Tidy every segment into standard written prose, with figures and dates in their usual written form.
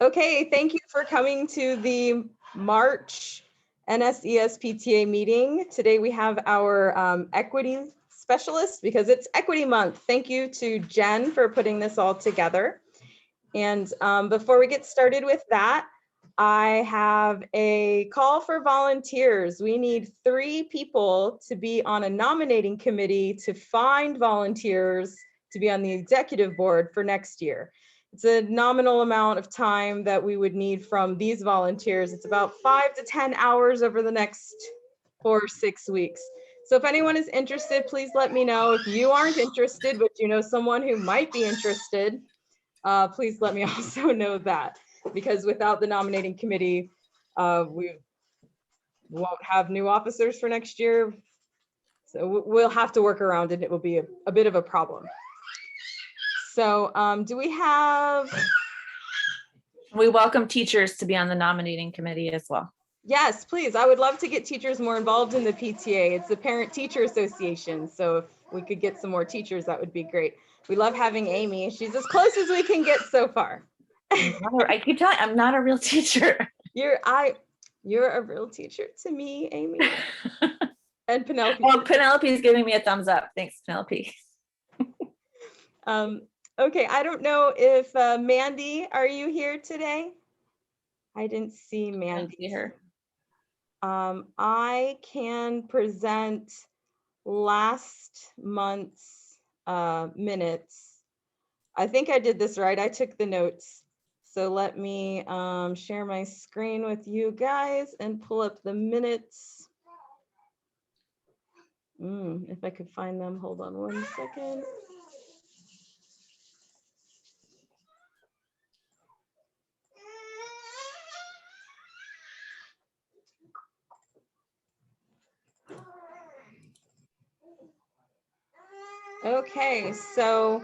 Okay, thank you for coming to the March NSES PTA meeting. Today we have our equity specialist because it's Equity Month. Thank you to Jen for putting this all together. And before we get started with that, I have a call for volunteers. We need 3 people to be on a nominating committee to find volunteers to be on the executive board for next year. It's a nominal amount of time that we would need from these volunteers. It's about 5 to 10 hours over the next 4 or 6 weeks. So if anyone is interested, please let me know. If you aren't interested, but you know someone who might be interested, please let me also know that, because without the nominating committee, we won't have new officers for next year. So we'll have to work around it. It will be a bit of a problem. So do we have? We welcome teachers to be on the nominating committee as well. Yes, please. I would love to get teachers more involved in the PTA. It's the Parent Teacher Association. So if we could get some more teachers, that would be great. We love having Amy. She's as close as we can get so far. I keep telling you, I'm not a real teacher. You're a real teacher to me, Amy. And Penelope. Well, Penelope is giving me a thumbs up. Thanks, Penelope. Okay, I don't know if Mandy, are you here today? I didn't see Mandy. See her. I can present last month's minutes. I think I did this right. I took the notes. So let me share my screen with you guys and pull up the minutes. If I could find them, hold on one second. Okay, so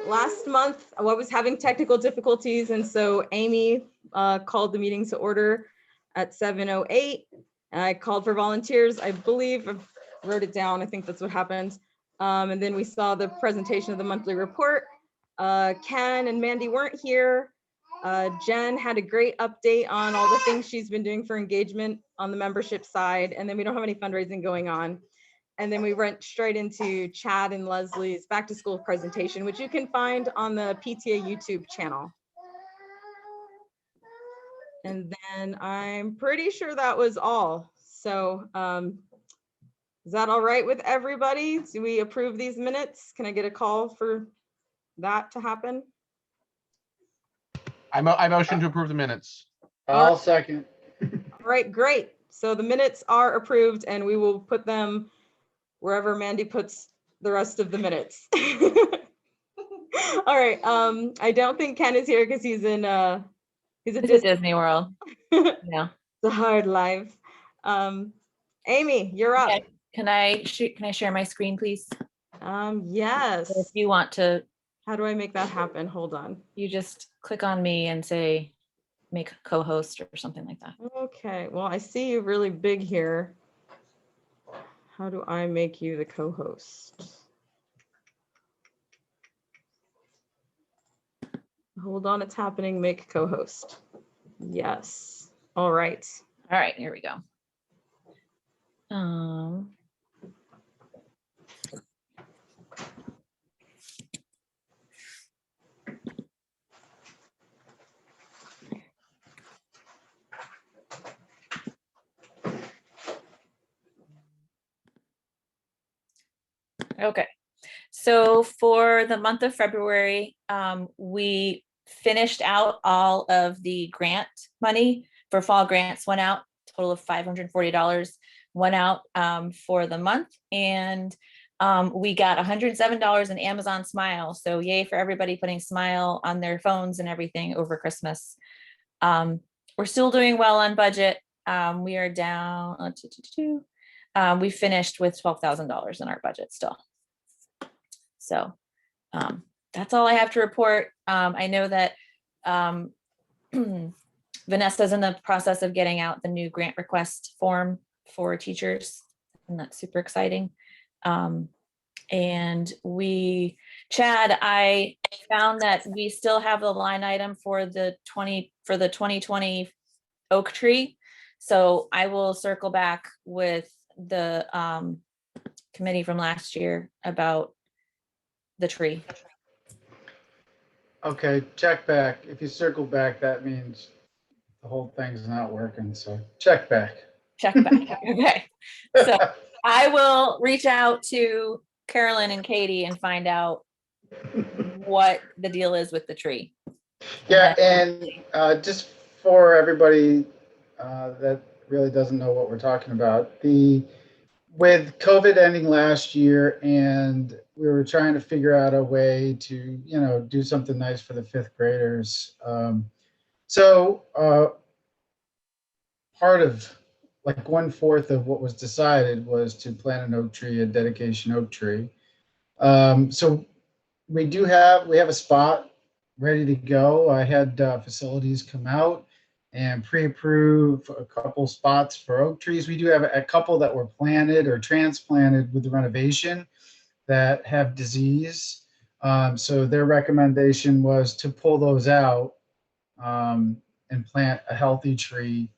last month I was having technical difficulties, and so Amy called the meeting to order at 7:08, and I called for volunteers. I believe I wrote it down. I think that's what happened. And then we saw the presentation of the monthly report. Ken and Mandy weren't here. Jen had a great update on all the things she's been doing for engagement on the membership side, and then we don't have any fundraising going on. And then we went straight into Chad and Leslie's back to school presentation, which you can find on the PTA YouTube channel. And then I'm pretty sure that was all. So is that all right with everybody? Do we approve these minutes? Can I get a call for that to happen? I motion to approve the minutes. I'll second. All right, great. So the minutes are approved and we will put them wherever Mandy puts the rest of the minutes. All right, I don't think Ken is here because he's at Disney World. Yeah. It's a hard life. Amy, you're up. Okay. Can I share my screen, please? Yes. If you want to. How do I make that happen? Hold on. You just click on me and say, make co-host or something like that. Okay, well, I see you really big here. How do I make you the co-host? Hold on, it's happening. Make co-host. Yes. All right. All right, here we go. Okay, so for the month of February, we finished out all of the grant money for fall grants. Went out, total of $540 went out for the month, and we got $107 in Amazon Smile. So yay for everybody putting Smile on their phones and everything over Christmas. We're still doing well on budget. We are down. We finished with $12,000 in our budget still. So that's all I have to report. I know that Vanessa's in the process of getting out the new grant request form for teachers, and that's super exciting. And we Chad, I found that we still have the line item for the 2020 oak tree. So I will circle back with the committee from last year about the tree. Okay, check back. If you circle back, that means the whole thing's not working, so check back. Check back. Okay. So I will reach out to Carolyn and Katie and find out what the deal is with the tree. Yeah, and just for everybody that really doesn't know what we're talking about, with COVID ending last year, and we were trying to figure out a way to, do something nice for the fifth graders. So part of, like 1/4 of what was decided was to plant an oak tree, a dedication oak tree. So we have a spot ready to go. I had facilities come out and pre-approve a couple spots for oak trees. We do have a couple that were planted or transplanted with the renovation that have disease. So their recommendation was to pull those out and plant a healthy tree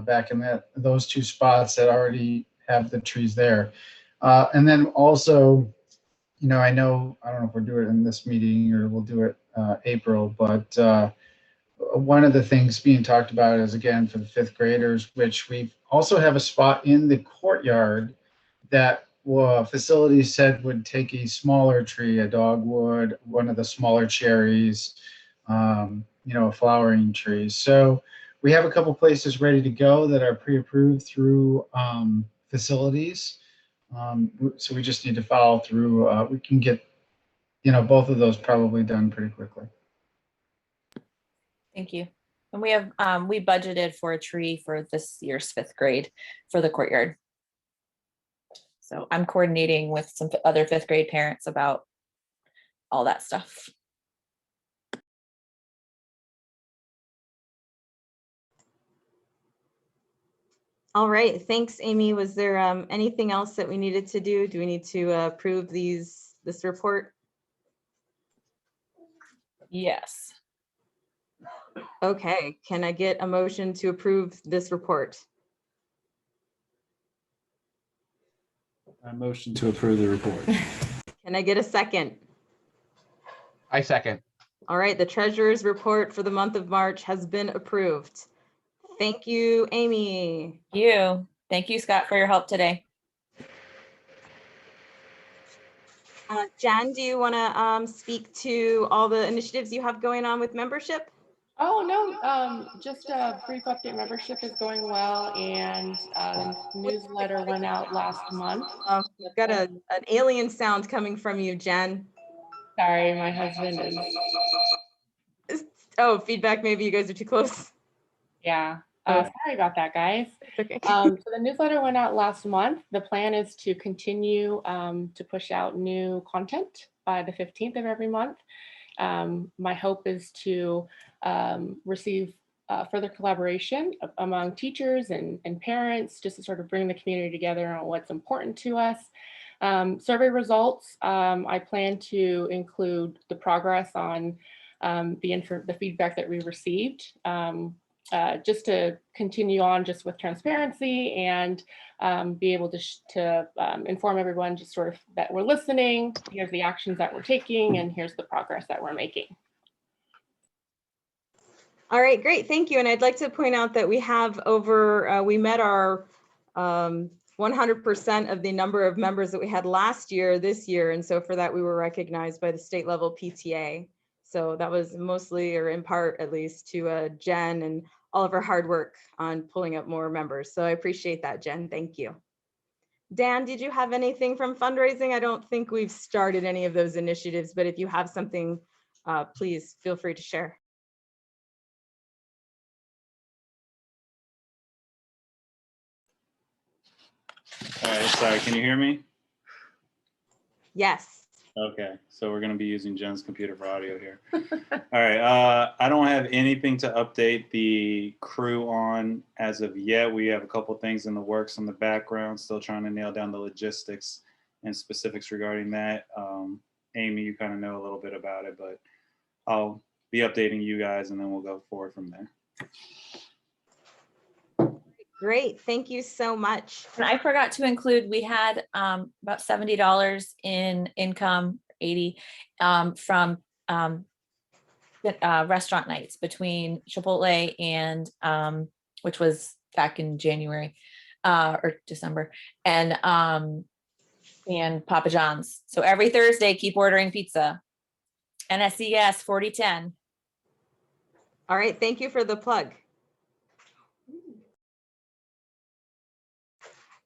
back in those two spots that already have the trees there. And then also, I don't know if we'll do it in this meeting or we'll do it April, but one of the things being talked about is, again, for the fifth graders, which we also have a spot in the courtyard that facilities said would take a smaller tree, a dogwood, one of the smaller cherries, a flowering tree. So we have a couple places ready to go that are pre-approved through facilities. So we just need to follow through. We can get, both of those probably done pretty quickly. Thank you. And we budgeted for a tree for this year's fifth grade for the courtyard. So I'm coordinating with some other fifth grade parents about all that stuff. All right, thanks, Amy. Was there anything else that we needed to do? Do we need to approve this report? Yes. Okay, can I get a motion to approve this report? I motion to approve the report. Can I get a second? I second. All right, the treasurer's report for the month of March has been approved. Thank you, Amy. Thank you, Scott, for your help today. Jen, do you want to speak to all the initiatives you have going on with membership? Oh, no, just a brief update. Membership is going well, and the newsletter went out last month. You've got an alien sound coming from you, Jen. Sorry, my husband is. Oh, feedback, maybe you guys are too close. Yeah, Oh. sorry about that, guys. Okay. So the newsletter went out last month. The plan is to continue to push out new content by the 15th of every month. My hope is to receive further collaboration among teachers and parents, just to sort of bring the community together on what's important to us. Survey results, I plan to include the progress on the feedback that we received, just to continue on just with transparency and be able to inform everyone just sort of that we're listening, here's the actions that we're taking, and here's the progress that we're making. All right, great, thank you. And I'd like to point out that we have we met our 100% of the number of members that we had last year, this year. And so for that, we were recognized by the state level PTA. So that was mostly, or in part at least, to Jen and all of her hard work on pulling up more members. So I appreciate that, Jen, thank you. Dan, did you have anything from fundraising? I don't think we've started any of those initiatives, but if you have something, please feel free to share. All right, sorry, can you hear me? Yes. Okay, so we're gonna be using Jen's computer for audio here. All right, I don't have anything to update the crew on as of yet. We have a couple things in the works in the background, still trying to nail down the logistics and specifics regarding that. Amy, you kind of know a little bit about it, but I'll be updating you guys and then we'll go forward from there. Great, thank you so much. And I forgot to include, we had about $70 in income, 80 from restaurant nights between Chipotle and which was back in January or December, and Papa John's. So every Thursday, keep ordering pizza. NSES 4010. All right, thank you for the plug.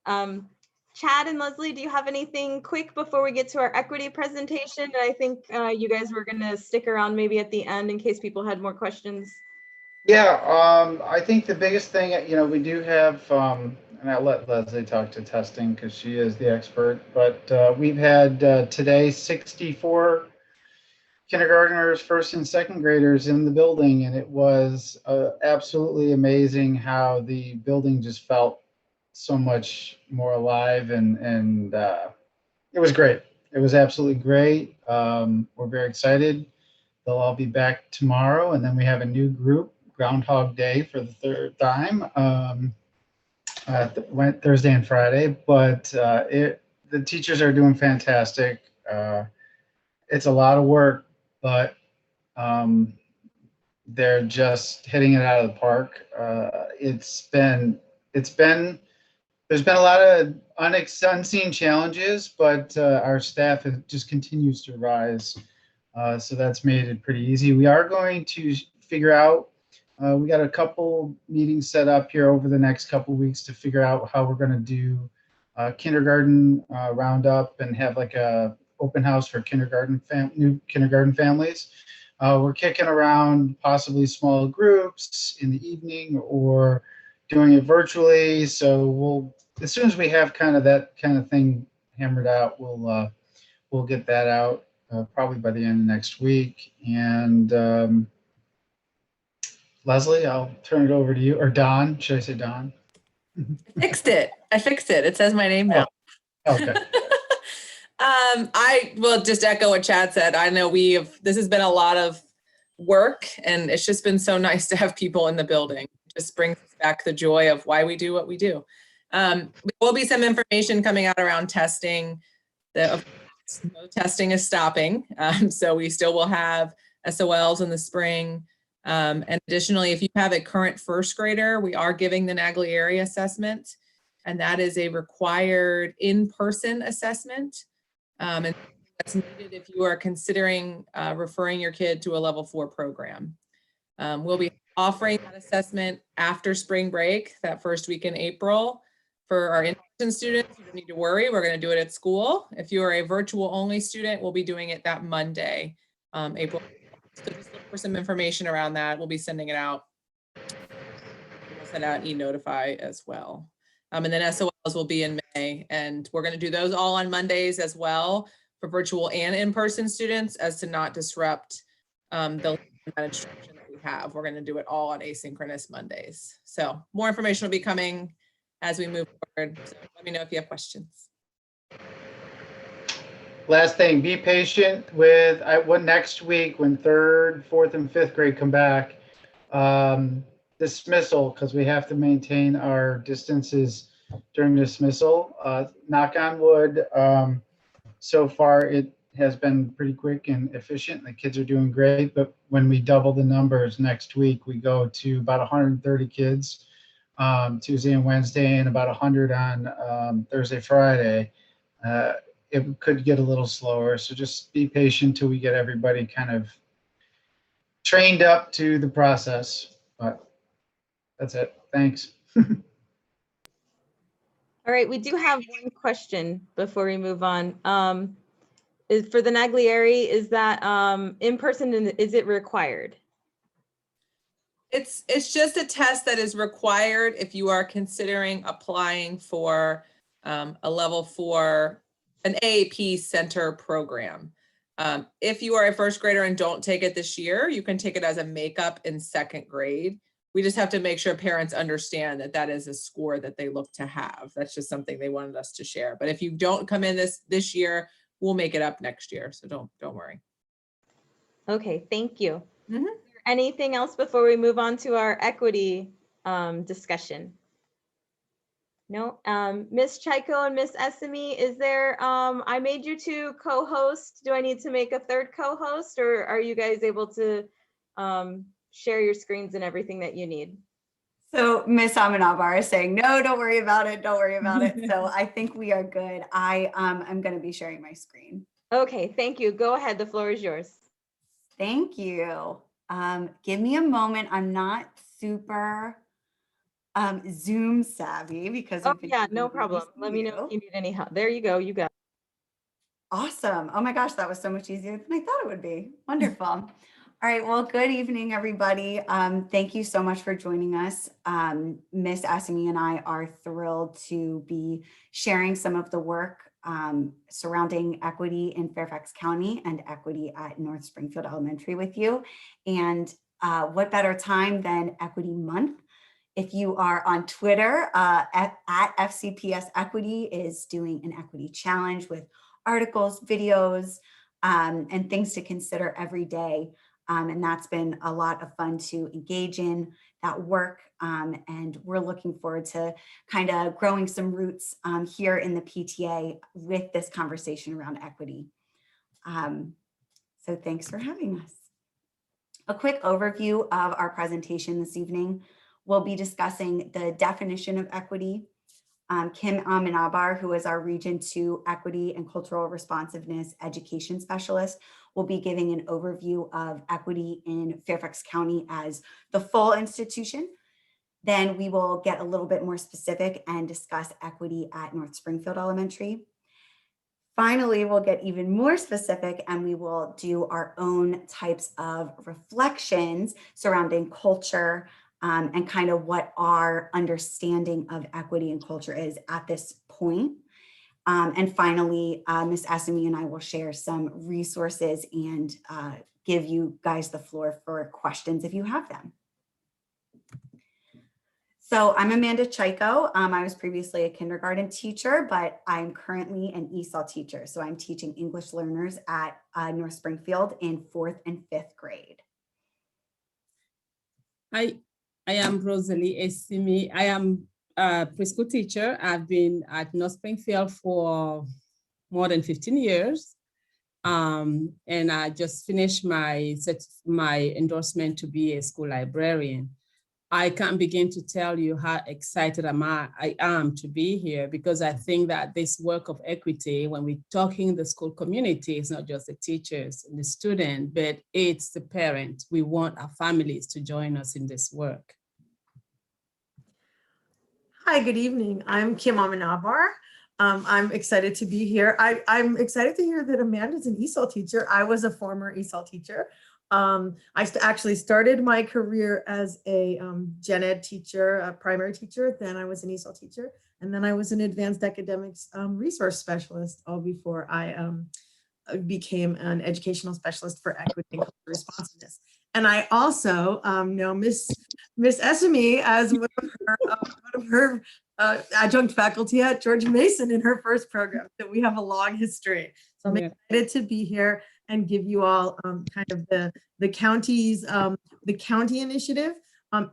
Chad and Leslie, do you have anything quick before we get to our equity presentation? I think you guys were going to stick around maybe at the end in case people had more questions. Yeah, I think the biggest thing, we do have, and I'll let Leslie talk to testing because she is the expert, but we've had today 64 kindergartners, first and second graders in the building, and it was absolutely amazing how the building just felt so much more alive, and it was great. It was absolutely great. We're very excited. They'll all be back tomorrow, and then we have a new group, Groundhog Day, for the third time. Went Thursday and Friday, but the teachers are doing fantastic. It's a lot of work, but they're just hitting it out of the park. There's been a lot of unseen challenges, but our staff just continues to rise. So that's made it pretty easy. We are going to figure out, we got a couple meetings set up here over the next couple weeks to figure out how we're going to do kindergarten roundup and have like a open house for new kindergarten families. We're kicking around possibly small groups in the evening or doing it virtually. So as soon as we have kind of that kind of thing hammered out, we'll get that out probably by the end of next week. And Leslie, I'll turn it over to you, or Don. Should I say Don? I fixed it. It says my name now. Okay. I will just echo what Chad said. I know this has been a lot of work, and it's just been so nice to have people in the building. It just brings back the joy of why we do what we do. There will be some information coming out around testing. No testing is stopping. So we still will have SOLs in the spring. And additionally, if you have a current first grader, we are giving the Naglieri Assessment, and that is a required in-person assessment. And that's needed if you are considering referring your kid to a level 4 program. We'll be offering that assessment after spring break, that first week in April. For our in-person students, you don't need to worry. We're going to do it at school. If you are a virtual only student, we'll be doing it that Monday, April. So just look for some information around that. We'll be sending it out. We'll send out e-notify as well. And then SOLs will be in May, and we're going to do those all on Mondays as well for virtual and in-person students, as to not disrupt the instruction that we have. We're going to do it all on asynchronous Mondays. So more information will be coming as we move forward. So let me know if you have questions. Last thing, be patient with next week when 3rd, 4th, and 5th grade come back. Dismissal, because we have to maintain our distances during dismissal. Knock on wood. So far, it has been pretty quick and efficient. The kids are doing great, but when we double the numbers next week, we go to about 130 kids Tuesday and Wednesday, and about 100 on Thursday, Friday. It could get a little slower, so just be patient till we get everybody kind of trained up to the process. But that's it. Thanks. All right, we do have one question before we move on. Is for the Naglieri, is that in person, and is it required? It's just a test that is required if you are considering applying for a level 4, an AAP center program. If you are a first grader and don't take it this year, you can take it as a makeup in 2nd grade. We just have to make sure parents understand that that is a score that they look to have. That's just something they wanted us to share. But if you don't come in this year, we'll make it up next year. So don't worry. Okay, thank you. Mhm. Anything else before we move on to our equity discussion? No, Ms. Chaiko and Ms. Essimi, is there, I made you two co-hosts. Do I need to make a third co-host, or are you guys able to share your screens and everything that you need? So Miss Amenabar is saying, no, don't worry about it. Don't worry about it. So I think we are good. I am going to be sharing my screen. Okay, thank you. Go ahead. The floor is yours. Thank you. Give me a moment. I'm not super Zoom savvy because Oh we've been yeah, doing no these problem. Let me know if you need any help. There you go. You got it. Awesome. Oh my gosh, that was so much easier than I thought it would be. Wonderful. All right. Well, good evening, everybody. Thank you so much for joining us. Miss Essimi and I are thrilled to be sharing some of the work surrounding equity in Fairfax County and equity at North Springfield Elementary with you. And what better time than Equity Month? If you are on Twitter, at FCPS Equity is doing an equity challenge with articles, videos, and things to consider every day. And that's been a lot of fun to engage in that work. And we're looking forward to kind of growing some roots here in the PTA with this conversation around equity. So thanks for having us. A quick overview of our presentation this evening. We'll be discussing the definition of equity. Kim Amenabar, who is our Region 2 Equity and Cultural Responsiveness Education Specialist, will be giving an overview of equity in Fairfax County as the full institution. Then we will get a little bit more specific and discuss equity at North Springfield Elementary. Finally, we'll get even more specific and we will do our own types of reflections surrounding culture and kind of what our understanding of equity and culture is at this point. And finally, Ms. Essimi and I will share some resources and give you guys the floor for questions if you have them. So I'm Amanda Chaiko. I was previously a kindergarten teacher, but I'm currently an ESOL teacher. So I'm teaching English learners at North Springfield in 4th and 5th grade. I am Rosalie Essimi. I am a preschool teacher. I've been at North Springfield for more than 15 years. And I just finished my endorsement to be a school librarian. I can't begin to tell you how excited I am to be here, because I think that this work of equity, when we're talking the school community, it's not just the teachers and the student, but it's the parents. We want our families to join us in this work. Hi, good evening. I'm Kim Amenabar. I'm excited to be here. I'm excited to hear that Amanda's an ESOL teacher. I was a former ESOL teacher. I actually started my career as a gen ed teacher, a primary teacher. Then I was an ESOL teacher. And then I was an advanced academics resource specialist, all before I became an educational specialist for equity and cultural responsiveness. And I also know Miss Essimi as one of her adjunct faculty at George Mason in her first program. So we have a long history. So I'm excited to be here and give you all kind of the county's the county initiative.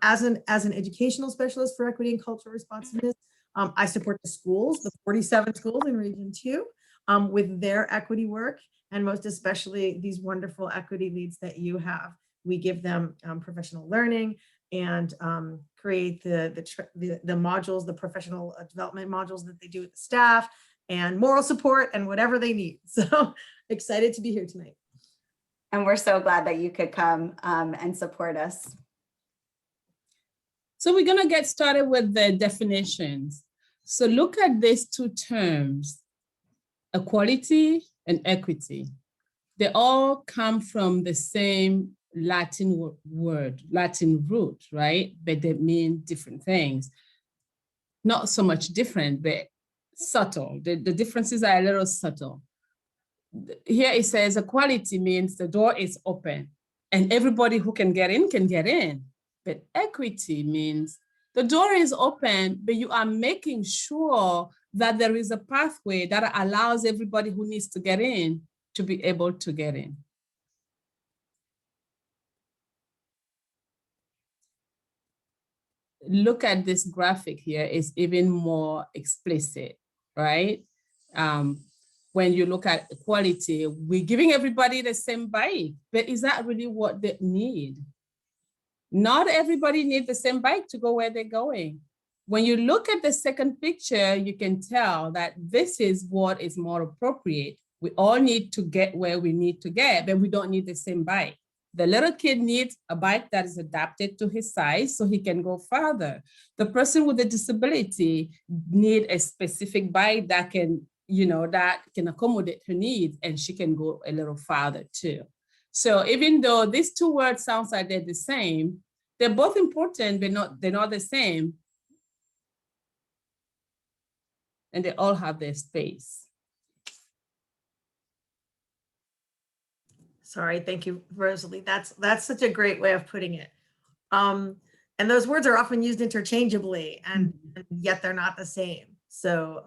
As an educational specialist for equity and cultural responsiveness, I support the schools, the 47 schools in Region 2, with their equity work, and most especially these wonderful equity leads that you have. We give them professional learning and create the modules, the professional development modules that they do with the staff, and moral support and whatever they need. So excited to be here tonight. And we're so glad that you could come and support us. So we're gonna get started with the definitions. So look at these two terms, equality and equity. They all come from the same Latin word, Latin root, right? But they mean different things. Not so much different, but subtle. The differences are a little subtle. Here it says equality means the door is open and everybody who can get in can get in. But equity means The door is open, but you are making sure that there is a pathway that allows everybody who needs to get in to be able to get in. Look at this graphic here, it's even more explicit, right? When you look at equality, we're giving everybody the same bike, but is that really what they need? Not everybody needs the same bike to go where they're going. When you look at the second picture, you can tell that this is what is more appropriate. We all need to get where we need to get, but we don't need the same bike. The little kid needs a bike that is adapted to his size so he can go farther. The person with a disability needs a specific bike that can, that can accommodate her needs, and she can go a little farther too. So even though these two words sounds like they're the same, they're both important, but they're not the same. And they all have their space. Sorry, thank you, Rosalie. That's such a great way of putting it. And those words are often used interchangeably, and yet they're not the same. So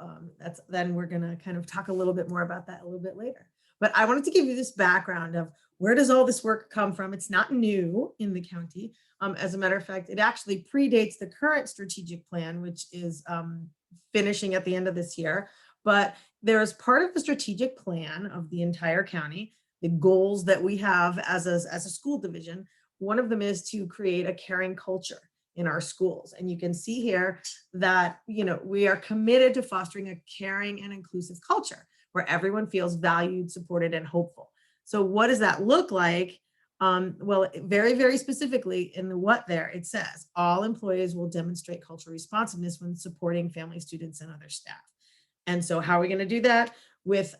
then we're gonna kind of talk a little bit more about that a little bit later. But I wanted to give you this background of where does all this work come from? It's not new in the county. As a matter of fact, it actually predates the current strategic plan, which is finishing at the end of this year. But there is part of the strategic plan of the entire county, the goals that we have as a school division. One of them is to create a caring culture in our schools. And you can see here that, we are committed to fostering a caring and inclusive culture where everyone feels valued, supported, and hopeful. So what does that look like? Well, very, very specifically in the what there, it says all employees will demonstrate cultural responsiveness when supporting family, students, and other staff. And so how are we going to do that?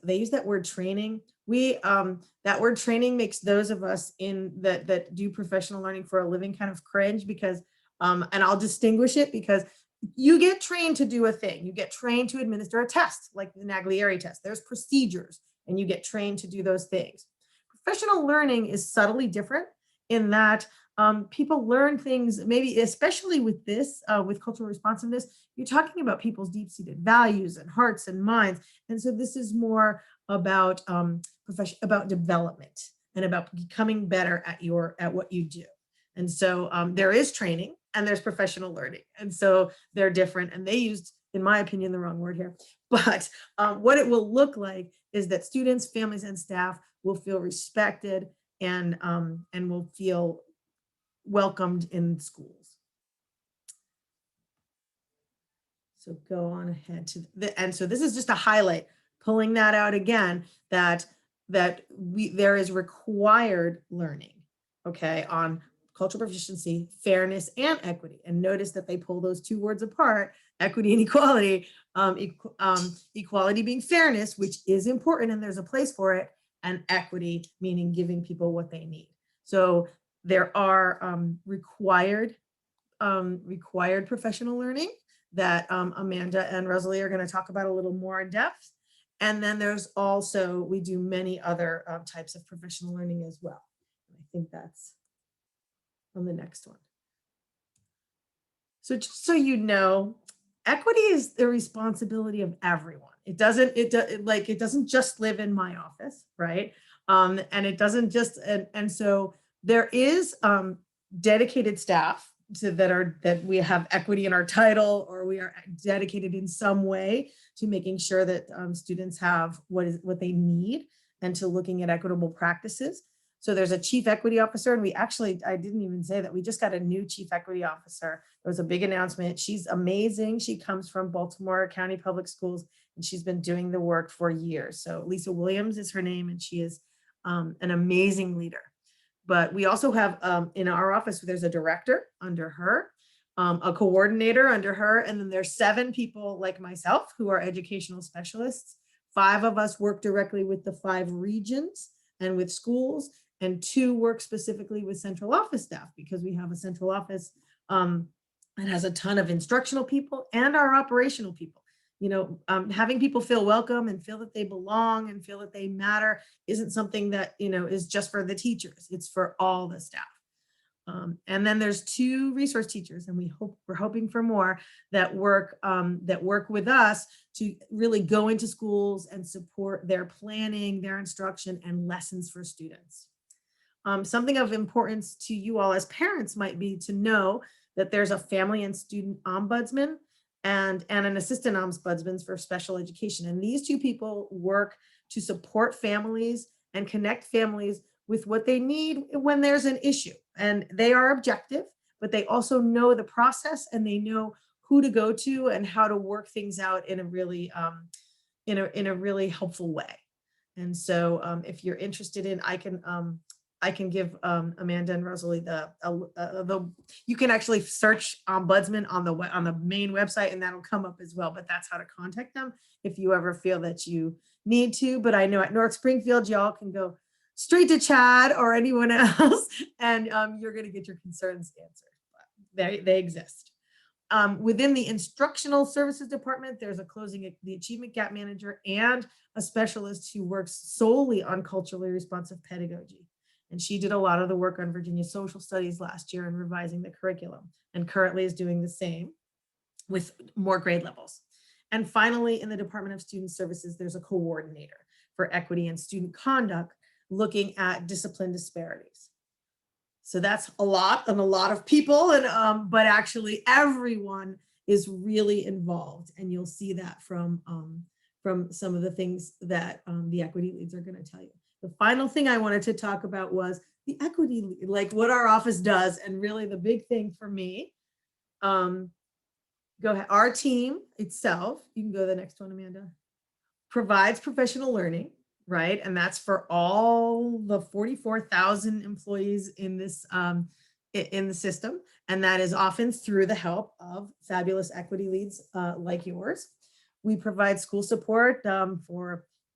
They use that word training. That word training makes those of us that do professional learning for a living kind of cringe because, and I'll distinguish it because you get trained to do a thing. You get trained to administer a test, like the Naglieri test. There's procedures, and you get trained to do those things. Professional learning is subtly different in that people learn things, maybe especially with this, with cultural responsiveness, you're talking about people's deep-seated values and hearts and minds. And so this is more about about development and about becoming better at what you do. And so there is training and there's professional learning. And so they're different, and they used, in my opinion, the wrong word here. But what it will look like is that students, families, and staff will feel respected and will feel welcomed in schools. So go on ahead to and so this is just a highlight, pulling that out again, that there is required learning, okay, on cultural proficiency, fairness, and equity. And notice that they pull those two words apart, equity and equality, equality being fairness, which is important and there's a place for it, and equity meaning giving people what they need. So there are required professional learning that Amanda and Rosalie are going to talk about a little more in depth. And then there's also, we do many other types of professional learning as well. I think that's on the next one. So just so you know, equity is the responsibility of everyone. It doesn't just live in my office, right? And it doesn't just, and so there is dedicated staff that we have equity in our title, or we are dedicated in some way to making sure that students have what they need and to looking at equitable practices. So there's a chief equity officer, and I didn't even say that we just got a new chief equity officer. There was a big announcement. She's amazing. She comes from Baltimore County Public Schools, and she's been doing the work for years. So Lisa Williams is her name, and she is an amazing leader. But we also have in our office, there's a director under her, a coordinator under her, and then there's 7 people like myself who are educational specialists. 5 of us work directly with the 5 regions and with schools, and 2 work specifically with central office staff, because we have a central office that has a ton of instructional people and our operational people. Having people feel welcome and feel that they belong and feel that they matter isn't something that, is just for the teachers. It's for all the staff. And then there's 2 resource teachers, and we're hoping for more that work with us to really go into schools and support their planning, their instruction, and lessons for students. Something of importance to you all as parents might be to know that there's a family and student ombudsman and an assistant ombudsman for special education. And these 2 people work to support families and connect families with what they need when there's an issue. And they are objective, but they also know the process, and they know who to go to and how to work things out in a really really helpful way. And so if you're interested in, I can give Amanda and Rosalie you can actually search ombudsman on the main website, and that'll come up as well. But that's how to contact them if you ever feel that you need to. But I know at North Springfield, y'all can go straight to Chad or anyone else, and you're going to get your concerns answered. They exist. Within the instructional services department, there's a closing the achievement gap manager and a specialist who works solely on culturally responsive pedagogy. And she did a lot of the work on Virginia social studies last year and revising the curriculum, and currently is doing the same with more grade levels. And finally, in the Department of Student Services, there's a coordinator for equity and student conduct, looking at discipline disparities. So that's a lot of people, and but actually everyone is really involved, and you'll see that from some of the things that the equity leads are going to tell you. The final thing I wanted to talk about was the equity lead, like what our office does, and really the big thing for me. Go ahead. Our team itself, you can go to the next one, Amanda, provides professional learning. Right. And that's for all the 44,000 employees in this in the system. And that is often through the help of fabulous equity leads like yours. We provide school support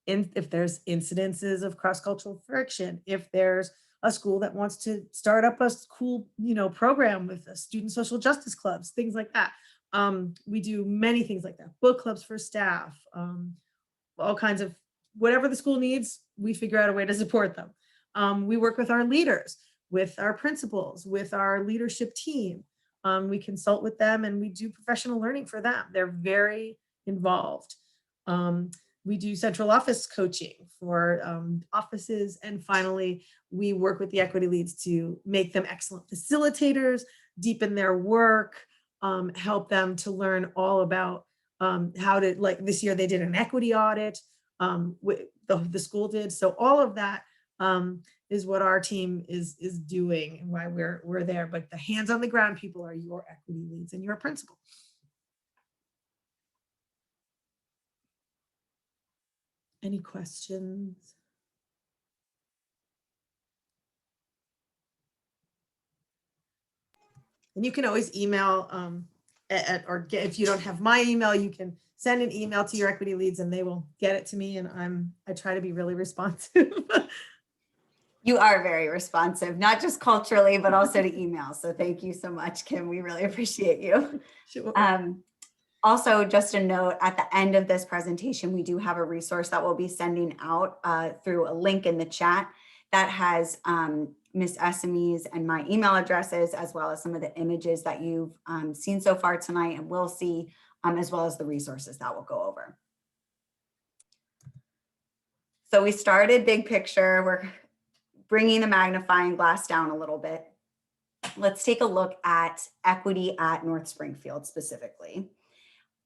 if there's incidences of cross-cultural friction, if there's a school that wants to start up a cool, program with student social justice clubs, things like that. We do many things like that. Book clubs for staff, all kinds of whatever the school needs, we figure out a way to support them. We work with our leaders, with our principals, with our leadership team. We consult with them, and we do professional learning for them. They're very involved. We do central office coaching for offices. And finally, we work with the equity leads to make them excellent facilitators, deepen their work, help them to learn all about how to, like this year they did an equity audit. The school did. So all of that is what our team is doing and why we're there. But the hands on the ground people are your equity leads and your principal. Any questions? And you can always email if you don't have my email, you can send an email to your equity leads and they will get it to me. And I try to be really responsive. You are very responsive, not just culturally, but also to email. So thank you so much, Kim. We really appreciate you. Sure. Also, just a note, at the end of this presentation, we do have a resource that we'll be sending out through a link in the chat that has Ms. Essimi's and my email addresses, as well as some of the images that you've seen so far tonight and will see, as well as the resources that we'll go over. So we started big picture. We're bringing the magnifying glass down a little bit. Let's take a look at equity at North Springfield specifically.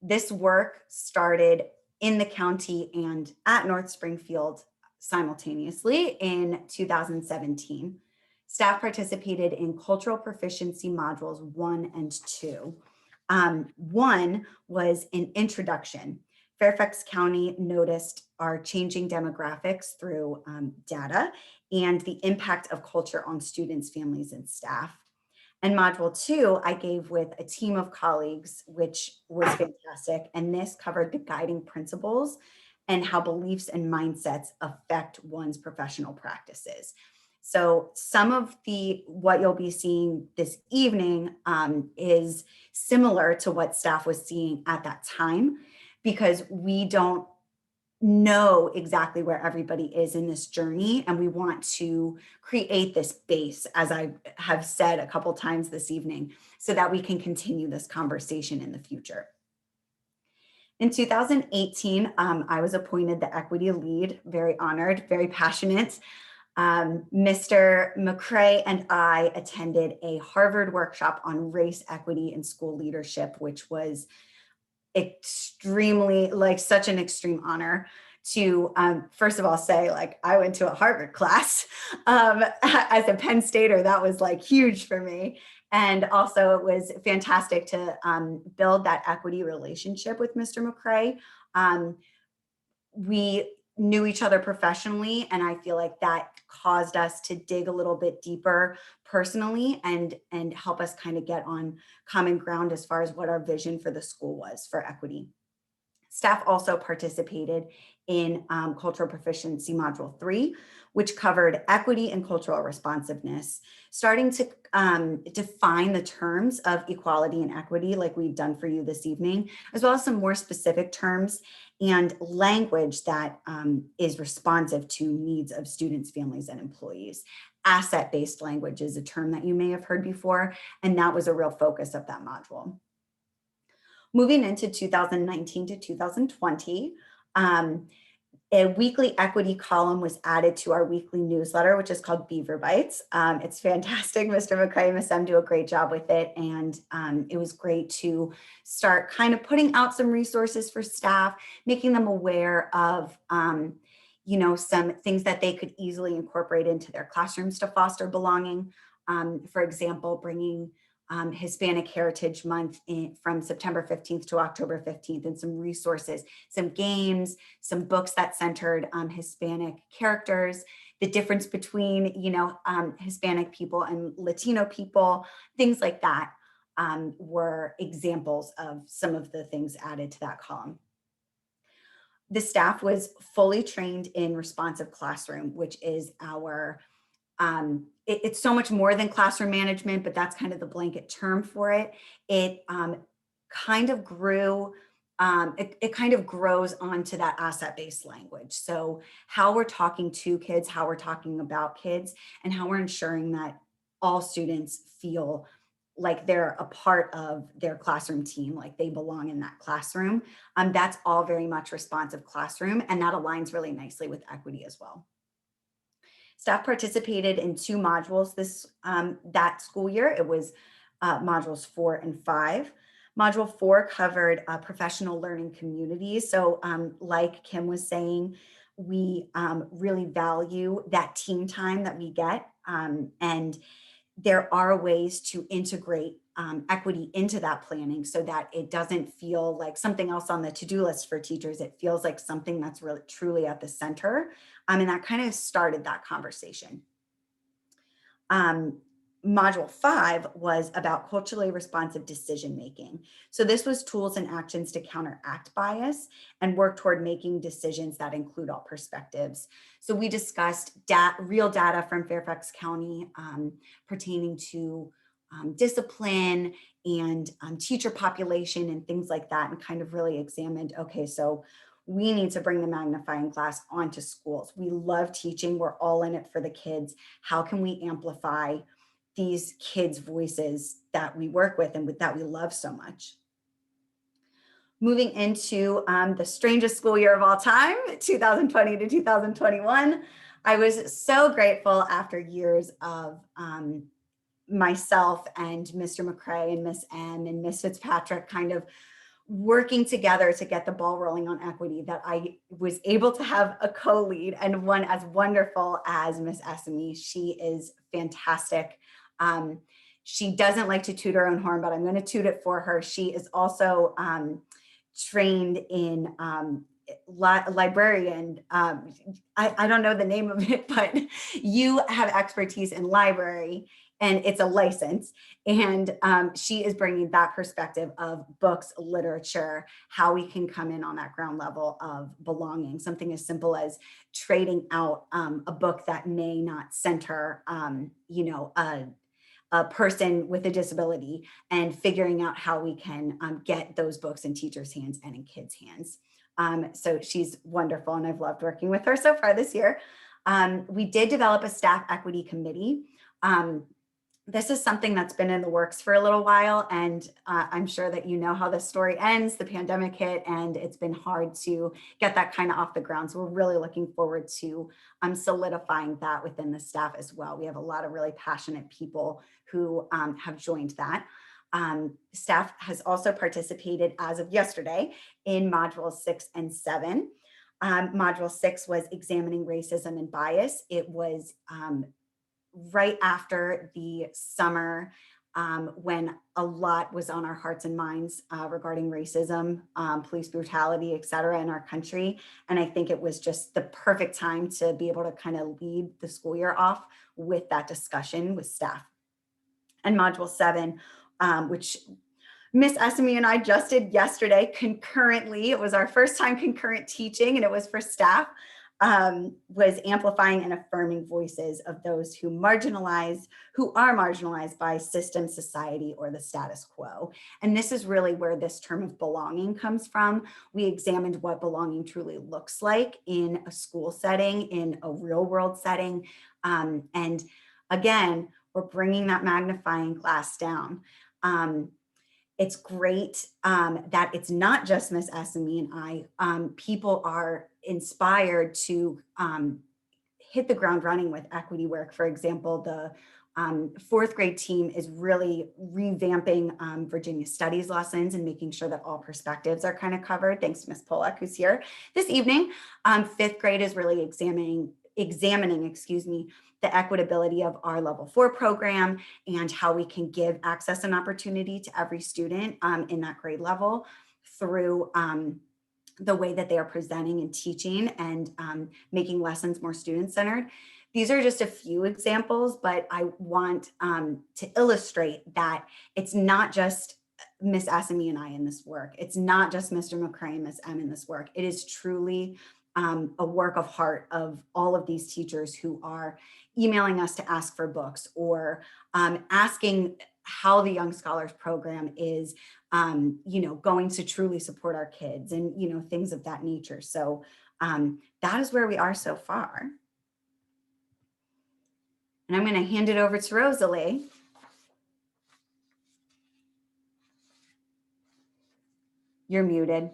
This work started in the county and at North Springfield simultaneously in 2017. Staff participated in cultural proficiency modules 1 and 2. 1 was an introduction. Fairfax County noticed our changing demographics through data and the impact of culture on students, families, and staff. And module 2, I gave with a team of colleagues, which was fantastic. And this covered the guiding principles and how beliefs and mindsets affect one's professional practices. So some of what you'll be seeing this evening is similar to what staff was seeing at that time, because we don't know exactly where everybody is in this journey. And we want to create this base, as I have said a couple times this evening, so that we can continue this conversation in the future. In 2018, I was appointed the equity lead, very honored, very passionate. Mr. McCrae and I attended a Harvard workshop on race equity and school leadership, which was extremely, like, such an extreme honor to, first of all, say, like, I went to a Harvard class. As a Penn Stater, that was like huge for me. And also it was fantastic to build that equity relationship with Mr. McCrae. We knew each other professionally, and I feel like that caused us to dig a little bit deeper personally and help us kind of get on common ground as far as what our vision for the school was for equity. Staff also participated in Cultural Proficiency Module 3, which covered equity and cultural responsiveness, starting to define the terms of equality and equity like we've done for you this evening, as well as some more specific terms and language that is responsive to needs of students, families, and employees. Asset-based language is a term that you may have heard before, and that was a real focus of that module. Moving into 2019 to 2020, a weekly equity column was added to our weekly newsletter, which is called Beaver Bites. It's fantastic. Mr. McCrae and Ms. M do a great job with it. And it was great to start kind of putting out some resources for staff, making them aware of you know, some things that they could easily incorporate into their classrooms to foster belonging. For example, bringing Hispanic Heritage Month from September 15th to October 15th, and some resources, some games, some books that centered Hispanic characters, the difference between, you know, Hispanic people and Latino people, things like that were examples of some of the things added to that column. The staff was fully trained in responsive classroom, which is our it's so much more than classroom management, but that's kind of the blanket term for it. It kind of grew, it kind of grows onto that asset-based language. So how we're talking to kids, how we're talking about kids, and how we're ensuring that all students feel like they're a part of their classroom team, like they belong in that classroom. That's all very much responsive classroom, and that aligns really nicely with equity as well. Staff participated in 2 modules that school year. It was modules 4 and 5. Module 4 covered professional learning communities. So like Kim was saying, we really value that team time that we get. And there are ways to integrate equity into that planning so that it doesn't feel like something else on the to-do list for teachers. It feels like something that's really truly at the center. And that kind of started that conversation. Module 5 was about culturally responsive decision-making. So this was tools and actions to counteract bias and work toward making decisions that include all perspectives. So we discussed real data from Fairfax County pertaining to discipline and teacher population and things like that, and kind of really examined, okay, so we need to bring the magnifying glass onto schools. We love teaching. We're all in it for the kids. How can we amplify these kids' voices that we work with and that we love so much? Moving into the strangest school year of all time, 2020 to 2021, I was so grateful after years of myself and Mr. McCrae and Ms. M and Ms. Fitzpatrick kind of working together to get the ball rolling on equity, that I was able to have a co-lead, and one as wonderful as Ms. Essimi. She is fantastic. She doesn't like to toot her own horn, but I'm going to toot it for her. She is also trained in librarian. I don't know the name of it, but you have expertise in library, and it's a license. And she is bringing that perspective of books, literature, how we can come in on that ground level of belonging. Something as simple as trading out a book that may not center, you know, a person with a disability, and figuring out how we can get those books in teachers' hands and in kids' hands. So she's wonderful and I've loved working with her so far this year. We did develop a staff equity committee. This is something that's been in the works for a little while, and I'm sure that you know how this story ends. The pandemic hit and it's been hard to get that kind of off the ground. So we're really looking forward to solidifying that within the staff as well. We have a lot of really passionate people who have joined that. Staff has also participated as of yesterday in modules 6 and 7. Module 6 was examining racism and bias. It was right after the summer when a lot was on our hearts and minds regarding racism, police brutality, et cetera, in our country. And I think it was just the perfect time to be able to kind of lead the school year off with that discussion with staff. And module 7, which Ms. Essimi and I just did yesterday concurrently. It was our first time concurrent teaching, and it was for staff, was amplifying and affirming voices of those who are marginalized by system, society, or the status quo. And this is really where this term of belonging comes from. We examined what belonging truly looks like in a school setting, in a real world setting. And again, we're bringing that magnifying glass down. It's great that it's not just Ms. Essimi and I. People are inspired to hit the ground running with equity work. For example, the 4th grade team is really revamping Virginia studies lessons and making sure that all perspectives are kind of covered. Thanks to Ms. Polak, who's here this evening. 5th grade is really examining, the equitability of our level 4 program and how we can give access and opportunity to every student in that grade level through the way that they are presenting and teaching and making lessons more student-centered. These are just a few examples, but I want to illustrate that it's not just Ms. Essimi and I in this work. It's not just Mr. McCray and Ms. M in this work. It is truly a work of heart of all of these teachers who are emailing us to ask for books or asking how the Young Scholars Program is, going to truly support our kids and, things of that nature. So that is where we are so far. And I'm going to hand it over to Rosalie. You're muted.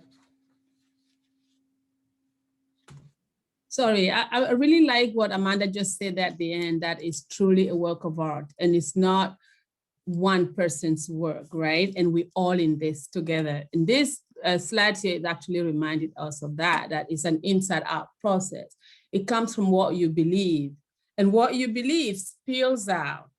Sorry, I really like what Amanda just said at the end, that is truly a work of art and it's not one person's work, right? And we're all in this together. And this slide here actually reminded us of that it's an inside out process. It comes from what you believe, and what you believe spills out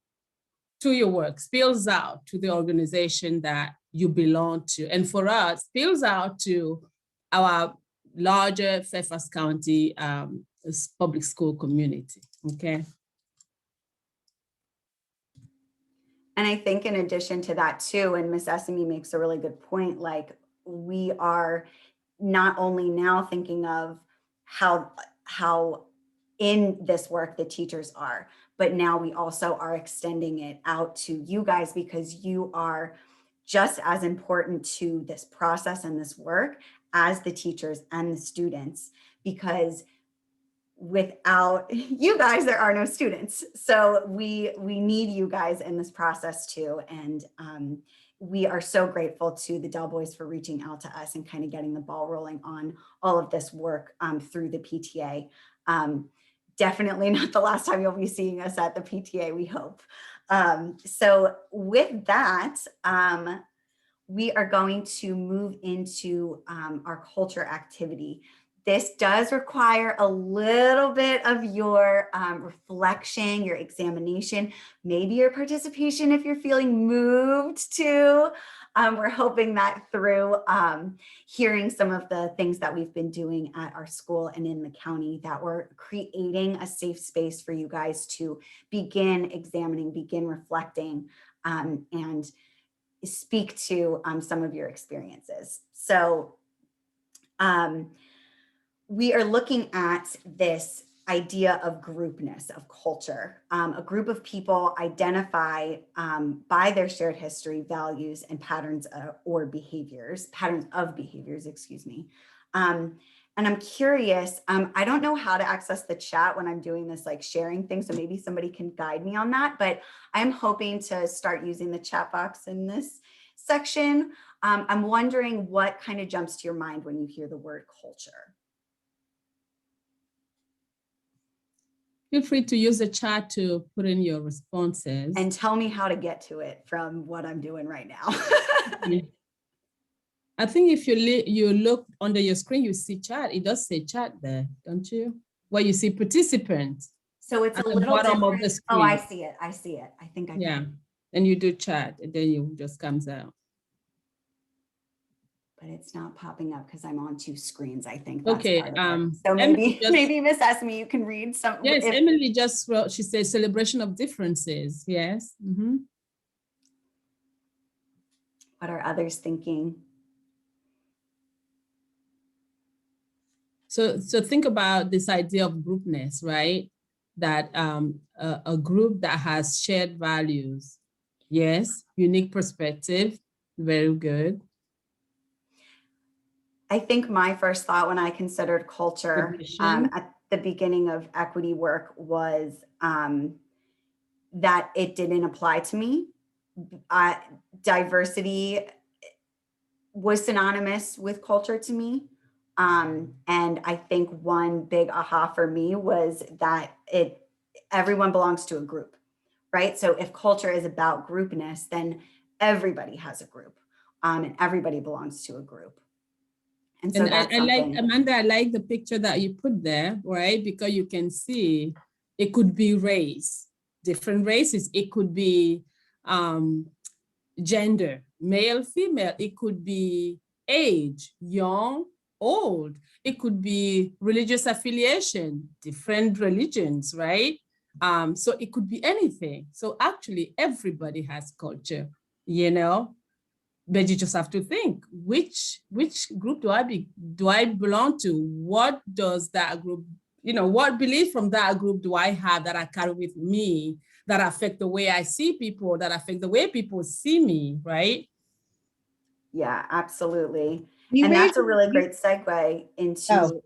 to your work, spills out to the organization that you belong to. And for us, spills out to our larger Fairfax County public school community, okay? And I think in addition to that too, and Ms. Essimi makes a really good point, like we are not only now thinking of how in this work the teachers are, but now we also are extending it out to you guys because you are just as important to this process and this work as the teachers and the students, because without you guys, there are no students. So we need you guys in this process too. And we are so grateful to the Del Boys for reaching out to us and kind of getting the ball rolling on all of this work through the PTA. Definitely not the last time you'll be seeing us at the PTA, we hope. So with that, we are going to move into our culture activity. This does require a little bit of your reflection, your examination, maybe your participation if you're feeling moved to. We're hoping that through hearing some of the things that we've been doing at our school and in the county, that we're creating a safe space for you guys to begin examining, begin reflecting, and speak to some of your experiences. So we are looking at this idea of groupness of culture. A group of people identify by their shared history, values, and patterns of behaviors, And I'm curious, I don't know how to access the chat when I'm doing this like sharing thing, so maybe somebody can guide me on that, but I'm hoping to start using the chat box in this section. I'm wondering what kind of jumps to your mind when you hear the word culture? Feel free to use the chat to put in your responses. And tell me how to get to it from what I'm doing right now. I think if you look under your screen, you see chat. It does say chat there, don't you? Where you see participants. So it's at a the little bottom of different. the screen. Oh, I see it. I see it. I think I Yeah. can. And you do chat, and then you just comes out. But it's not popping up because I'm on two screens. I think that's Okay. part of it. So maybe maybe Miss Essimi, you can read some. Yes, Emily just wrote. She says celebration of differences. Yes. Mm-hmm. What are others thinking? So think about this idea of groupness, right? That a group that has shared values. Yes, unique perspective. Very good. I think my first thought when I considered culture at the beginning of equity work was that it didn't apply to me. Diversity was synonymous with culture to me. And I think one big aha for me was that everyone belongs to a group, right? So if culture is about groupness, then everybody has a group, and everybody belongs to a group. And so that's I like, Amanda, I like the picture that you put there, right? Because you can see it could be race, different races. It could be gender, male, female. It could be age, young, old. It could be religious affiliation, different religions, right? So it could be anything. So actually everybody has culture, you know, but you just have to think, which group do I belong to? What does that group, you know, what belief from that group do I have that I carry with me that affect the way I see people, that affect the way people see me, right? Yeah, absolutely. And that's a really great segue into. Oh,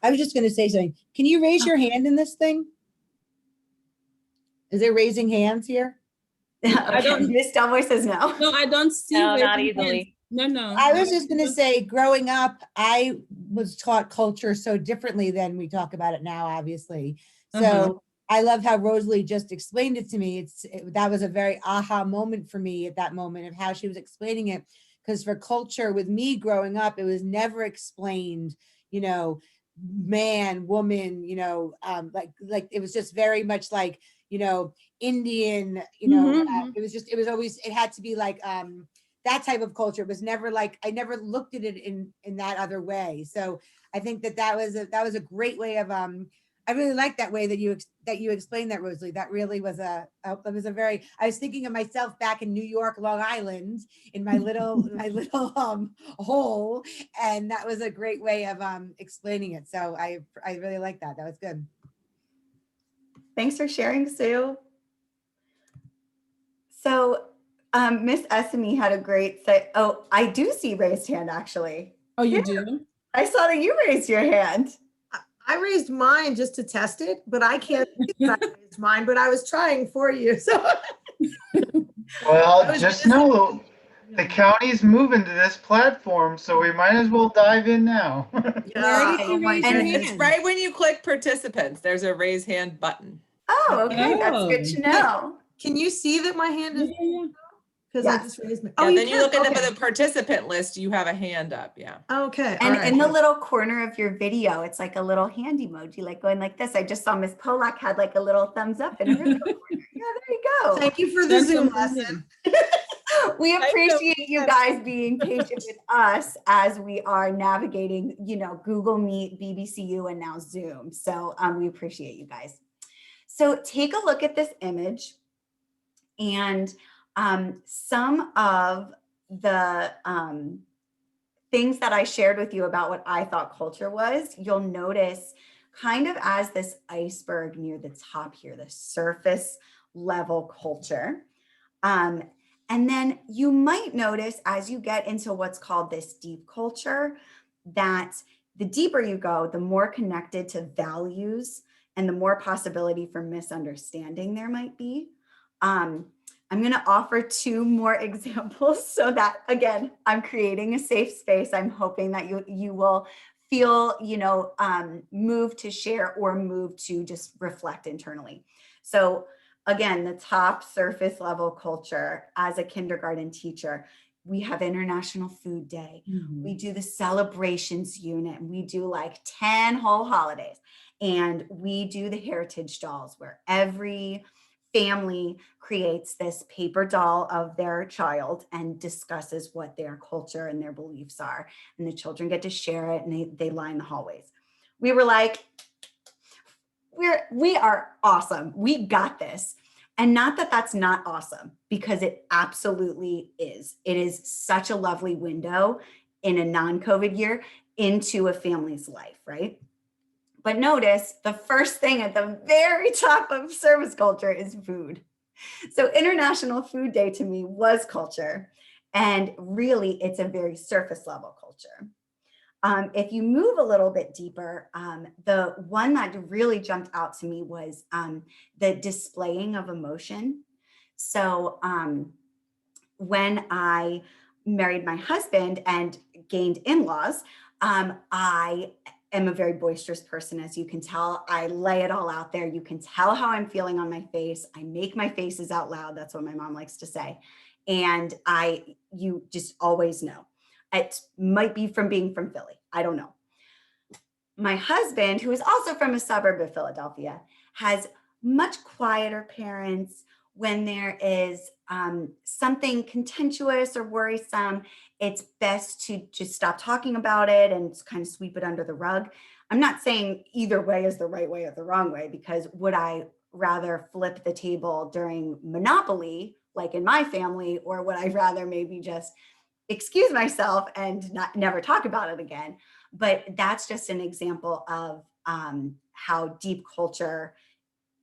I was just going to say something. Can you raise your hand in this thing? Is there raising hands here? I don't. Miss Delboy says no. No, I don't see. No, not easily. No. I was just going to say, growing up, I was taught culture so differently than we talk about it now, obviously. So I love how Rosalie just explained it to me. That was a very aha moment for me at that moment of how she was explaining it. Because for culture, with me growing up, it was never explained, you know, man, woman, you know, like it was just very much like, you know, Indian, you know, it was always, it had to be like that type of culture. It was never like, I never looked at it in that other way. So I think that was a great way of, I really like that way that you explained that, Rosalie. That really was it was a very, I was thinking of myself back in New York, Long Island, in my little hole. And that was a great way of explaining it. So I really like that. That was good. Thanks for sharing, Sue. So Miss Essimi had a great say. Oh, I do see raised hand actually. Oh, you do? I saw that you raised your hand. I raised mine just to test it, but I can't see that I raised mine, but I was trying for you. So well, just know the county's moving to this platform, so we might as well dive in now. yeah. And it's right when you click participants, there's a raise hand button. Oh, okay. That's good to know. Can you see that my hand is? Because I just raised my. Oh, then you look at the participant list, you have a hand up. Yeah. Okay. And in the little corner of your video, it's like a little hand emoji, like going like this. I just saw Miss Polak had like a little thumbs up in her little corner. Yeah, there you go. Thank you for the Zoom lesson. We appreciate you guys being patient with us as we are navigating, you know, Google Meet, BBCU, and now Zoom. So we appreciate you guys. So take a look at this image, and some of the things that I shared with you about what I thought culture was, you'll notice kind of as this iceberg near the top here, the surface level culture. And then you might notice as you get into what's called this deep culture, that the deeper you go, the more connected to values and the more possibility for misunderstanding there might be. I'm going to offer 2 more examples so that, again, I'm creating a safe space. I'm hoping that you will feel, moved to share or moved to just reflect internally. So again, the top surface level culture as a kindergarten teacher, we have International Food Day. We do the celebrations unit. We do like 10 whole holidays. And we do the heritage dolls where every family creates this paper doll of their child and discusses what their culture and their beliefs are. And the children get to share it and they line the hallways. We were like, we are awesome. We got this. And not that that's not awesome, because it absolutely is. It is such a lovely window in a non-COVID year into a family's life, right? But notice the first thing at the very top of service culture is food. So International Food Day to me was culture. And really, it's a very surface level culture. If you move a little bit deeper, the one that really jumped out to me was the displaying of emotion. So when I married my husband and gained in-laws, I am a very boisterous person, as you can tell. I lay it all out there. You can tell how I'm feeling on my face. I make my faces out loud. That's what my mom likes to say. And you just always know. It might be from being from Philly. I don't know. My husband, who is also from a suburb of Philadelphia, has much quieter parents. When there is something contentious or worrisome, it's best to just stop talking about it and kind of sweep it under the rug. I'm not saying either way is the right way or the wrong way, because would I rather flip the table during Monopoly, like in my family, or would I rather maybe just excuse myself and never talk about it again? But that's just an example of how deep culture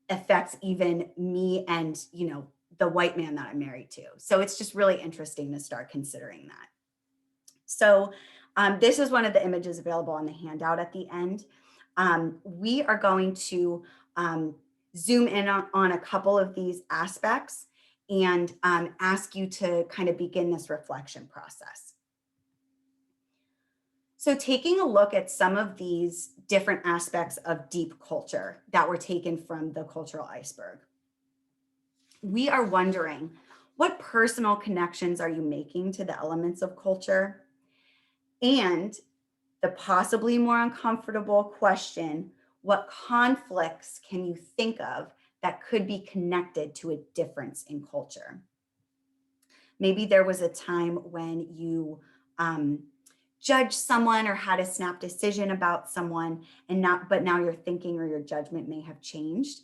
affects even me and, the white man that I'm married to. So it's just really interesting to start considering that. So this is one of the images available on the handout at the end. We are going to zoom in on a couple of these aspects and ask you to kind of begin this reflection process. So taking a look at some of these different aspects of deep culture that were taken from the cultural iceberg. We are wondering, what personal connections are you making to the elements of culture? And the possibly more uncomfortable question, what conflicts can you think of that could be connected to a difference in culture? Maybe there was a time when you judged someone or had a snap decision about someone, but now your thinking or your judgment may have changed.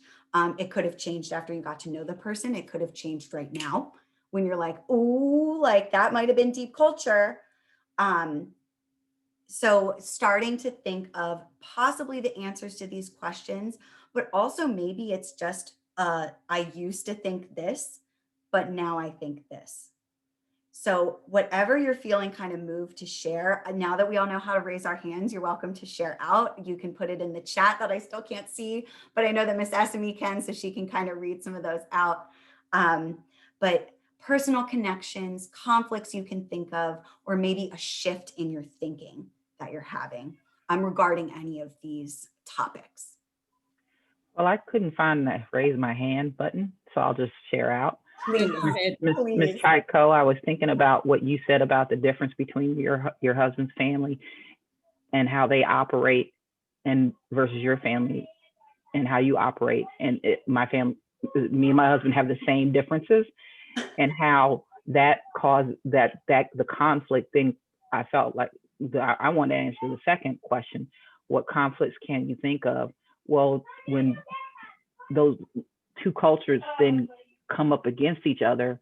It could have changed after you got to know the person. It could have changed right now when you're like, ooh, like that might have been deep culture. So starting to think of possibly the answers to these questions, but also maybe it's just, I used to think this, but now I think this. So whatever you're feeling kind of moved to share, now that we all know how to raise our hands, you're welcome to share out. You can put it in the chat that I still can't see, but I know that Ms. Essimi can, so she can kind of read some of those out. But personal connections, conflicts you can think of, or maybe a shift in your thinking that you're having regarding any of these topics. Well, I couldn't find that raise my hand button, so I'll just share out. Please, Ms. Chaiko, I was thinking about what you said about the difference between your husband's family and how they operate and versus your family and how you operate. And my family, me and my husband have the same differences, and how that caused the conflict thing. I felt like I want to answer the second question. What conflicts can you think of? Well, when those two cultures then come up against each other,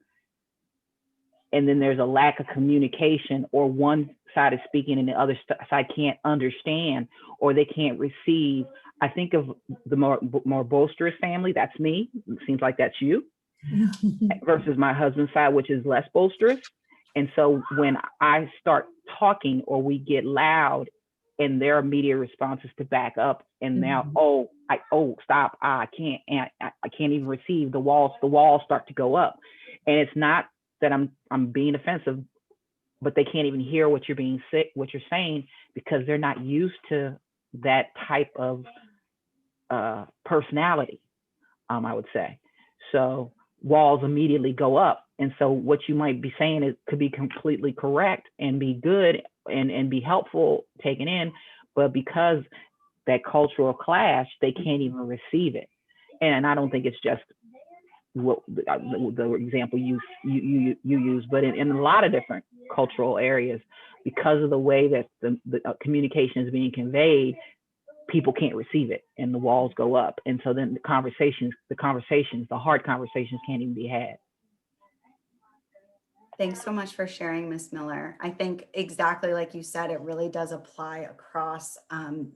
and then there's a lack of communication, or one side is speaking and the other side can't understand, or they can't receive. I think of the more boisterous family, that's me, it seems like that's you, versus my husband's side, which is less boisterous. And so when I start talking or we get loud and their immediate response is to back up. And now, stop, I can't even receive. The walls start to go up. And it's not that I'm being offensive, but they can't even hear what you're saying, because they're not used to that type of personality, I would say. So walls immediately go up. And so what you might be saying is could be completely correct and be good and be helpful taken in, but because that cultural clash, they can't even receive it. And I don't think it's just what the example you use, but in a lot of different cultural areas, because of the way that the communication is being conveyed, people can't receive it and the walls go up. And so then the hard conversations can't even be had. Thanks so much for sharing, Ms. Miller. I think exactly like you said, it really does apply across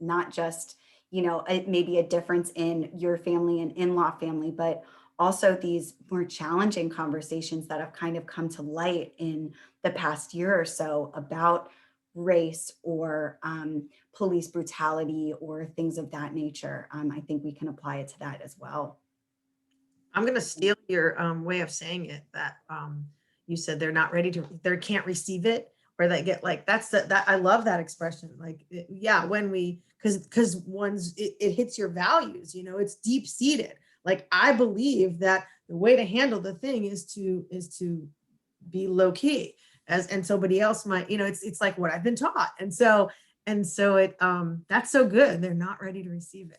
not just, maybe a difference in your family and in-law family, but also these more challenging conversations that have kind of come to light in the past year or so about race or police brutality or things of that nature. I think we can apply it to that as well. I'm going to steal your way of saying it, that you said they're not ready to, they can't receive it, or they get like, that I love that expression. Like, yeah, when we, because it hits your values, it's deep seated. Like, I believe that the way to handle the thing is to be low key, and somebody else might, it's like what I've been taught. And so it, that's so good. They're not ready to receive it.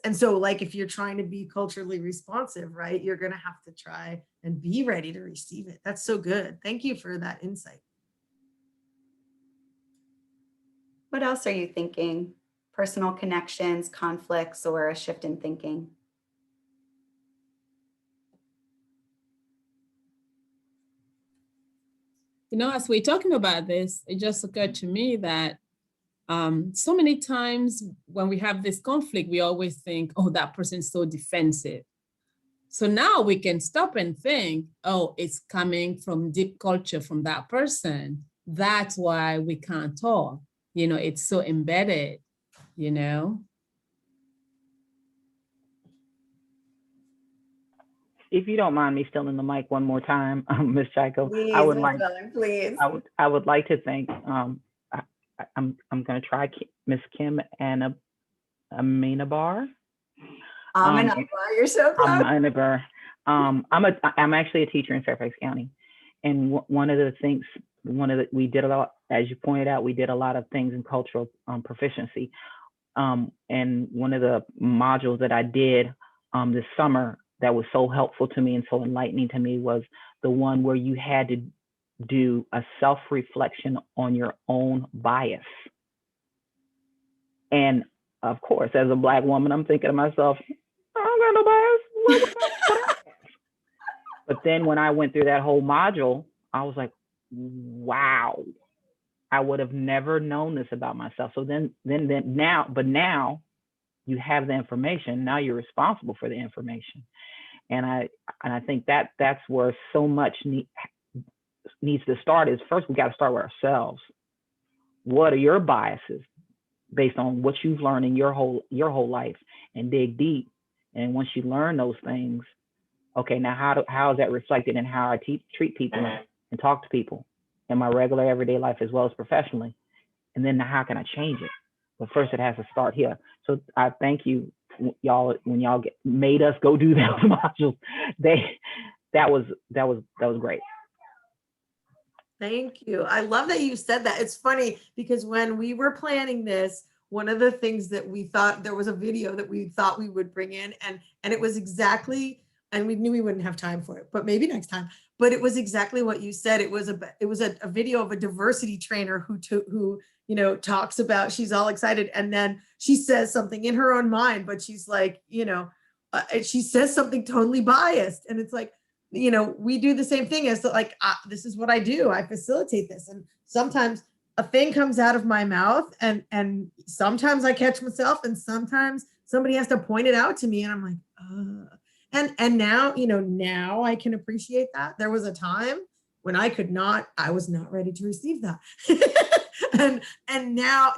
And so like, if you're trying to be culturally responsive, right, you're going to have to try and be ready to receive it. That's so good. Thank you for that insight. What else are you thinking? Personal connections, conflicts, or a shift in thinking? As we're talking about this, it just occurred to me that so many times when we have this conflict, we always think, oh, that person's so defensive. So now we can stop and think, oh, it's coming from deep culture from that person. That's why we can't talk. It's so embedded, If you don't mind me stealing the mic one more time, Ms. Chaiko, Please, please. I would like to thank, I'm going to try Ms. Kim and Aminabar. You're so close. Aminabar. I'm actually a teacher in Fairfax County, and one of the things, we did a lot, as you pointed out, we did a lot of things in cultural proficiency, and one of the modules that I did this summer that was so helpful to me and so enlightening to me was the one where you had to do a self-reflection on your own bias. And of course, as a Black woman, I'm thinking to myself, I don't got no bias. But then when I went through that whole module, I was like, wow, I would have never known this about myself. So now you have the information. Now you're responsible for the information. And I think that's where so much needs to start is first, we got to start with ourselves. What are your biases based on what you've learned in your whole life, and dig deep. And once you learn those things, okay, now how is that reflected in how I treat people and talk to people in my regular everyday life as well as professionally? And then how can I change it? But first it has to start here. So I thank you, y'all, when y'all made us go do those modules. That was great. Thank you. I love that you said that. It's funny because when we were planning this, one of the things that we thought, there was a video that we thought we would bring in, and it was exactly, and we knew we wouldn't have time for it, but maybe next time. But it was exactly what you said. It was a video of a diversity trainer who talks about, she's all excited, and then she says something in her own mind, but she's like, she says something totally biased, and it's like, we do the same thing as like, this is what I do. I facilitate this. And sometimes a thing comes out of my mouth and sometimes I catch myself and sometimes somebody has to point it out to me and I'm like, and now, now I can appreciate that. There was a time when I was not ready to receive that. And now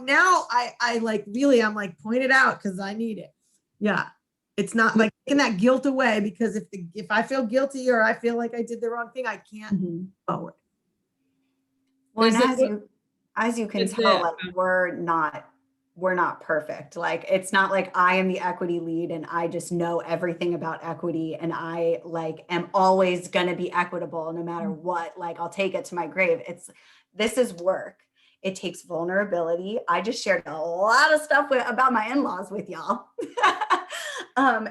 I like really, I'm like, point it out because I need it. Yeah. It's not like taking that guilt away, because if I feel guilty or I feel like I did the wrong thing, I can't move forward. Well, Is and it- as you can is tell, there- like we're not perfect. Like it's not like I am the equity lead and I just know everything about equity and I like am always going to be equitable no matter what. Like I'll take it to my grave. This is work. It takes vulnerability. I just shared a lot of stuff about my in-laws with y'all.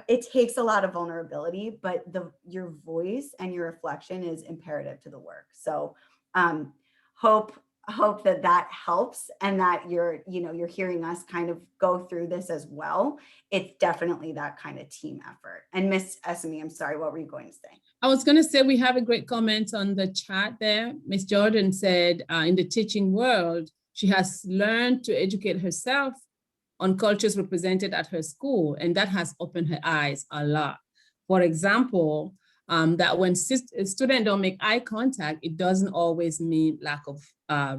It takes a lot of vulnerability, but your voice and your reflection is imperative to the work. So hope that helps, and that you're hearing us kind of go through this as well. It's definitely that kind of team effort. And Miss Essimi, I'm sorry, what were you going to say? I was going to say we have a great comment on the chat there. Miss Jordan said, in the teaching world, she has learned to educate herself on cultures represented at her school, and that has opened her eyes a lot. For example, that when students don't make eye contact, it doesn't always mean lack of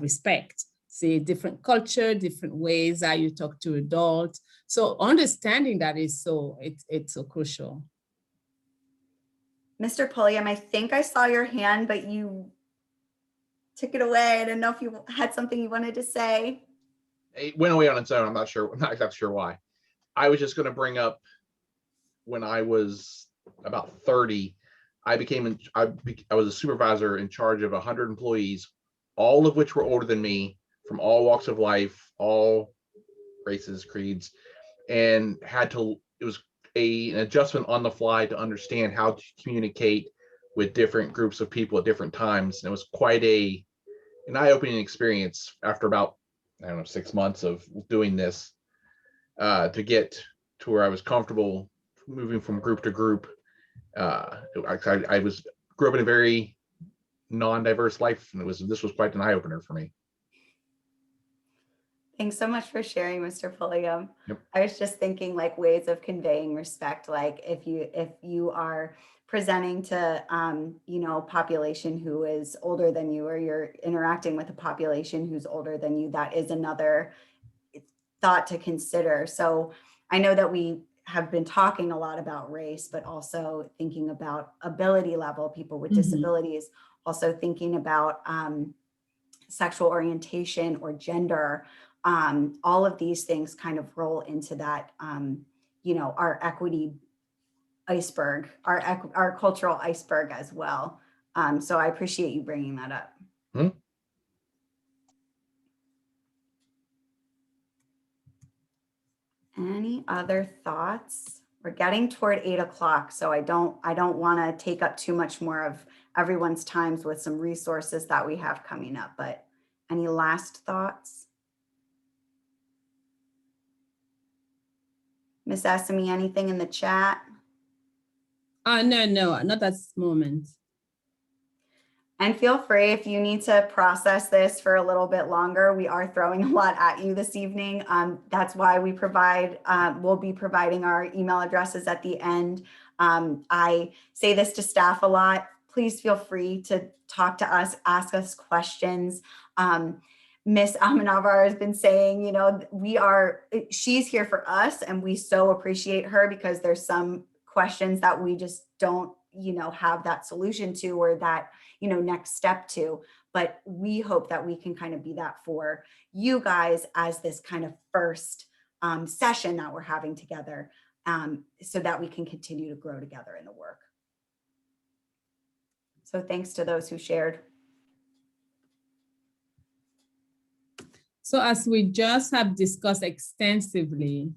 respect. See, different culture, different ways that you talk to adults. So understanding that is it's so crucial. Mr. Pulliam, I think I saw your hand, but you took it away. I didn't know if you had something you wanted to say. It went away on its own. I'm not exactly sure why. I was just going to bring up when I was about 30, I was a supervisor in charge of 100 employees, all of which were older than me, from all walks of life, all races, creeds, and it was an adjustment on the fly to understand how to communicate with different groups of people at different times. And it was quite an eye-opening experience after about, 6 months of doing this, to get to where I was comfortable moving from group to group. I grew up in a very non-diverse life, and this was quite an eye-opener for me. Thanks so much for sharing, Mr. Pulliam. Yep. I was just thinking like ways of conveying respect. Like if you are presenting to population who is older than you, or you're interacting with a population who's older than you, that is another thought to consider. So I know that we have been talking a lot about race, but also thinking about ability level, people with disabilities, also thinking about sexual orientation or gender. All of these things kind of roll into that, our equity iceberg, our cultural iceberg as well. So I appreciate you bringing that up. Any other thoughts? We're getting toward 8 o'clock, so I don't want to take up too much more of everyone's times with some resources that we have coming up, but any last thoughts? Miss Essimi, anything in the chat? No, not at this moment. And feel free, if you need to process this for a little bit longer, we are throwing a lot at you this evening. That's why we'll be providing our email addresses at the end. I say this to staff a lot. Please feel free to talk to us, ask us questions. Miss Amenavar has been saying, she's here for us, and we so appreciate her, because there's some questions that we just don't, have that solution to, or that, next step to. But we hope that we can kind of be that for you guys as this kind of first session that we're having together, so that we can continue to grow together in the work. So thanks to those who shared. So as we just have discussed extensively,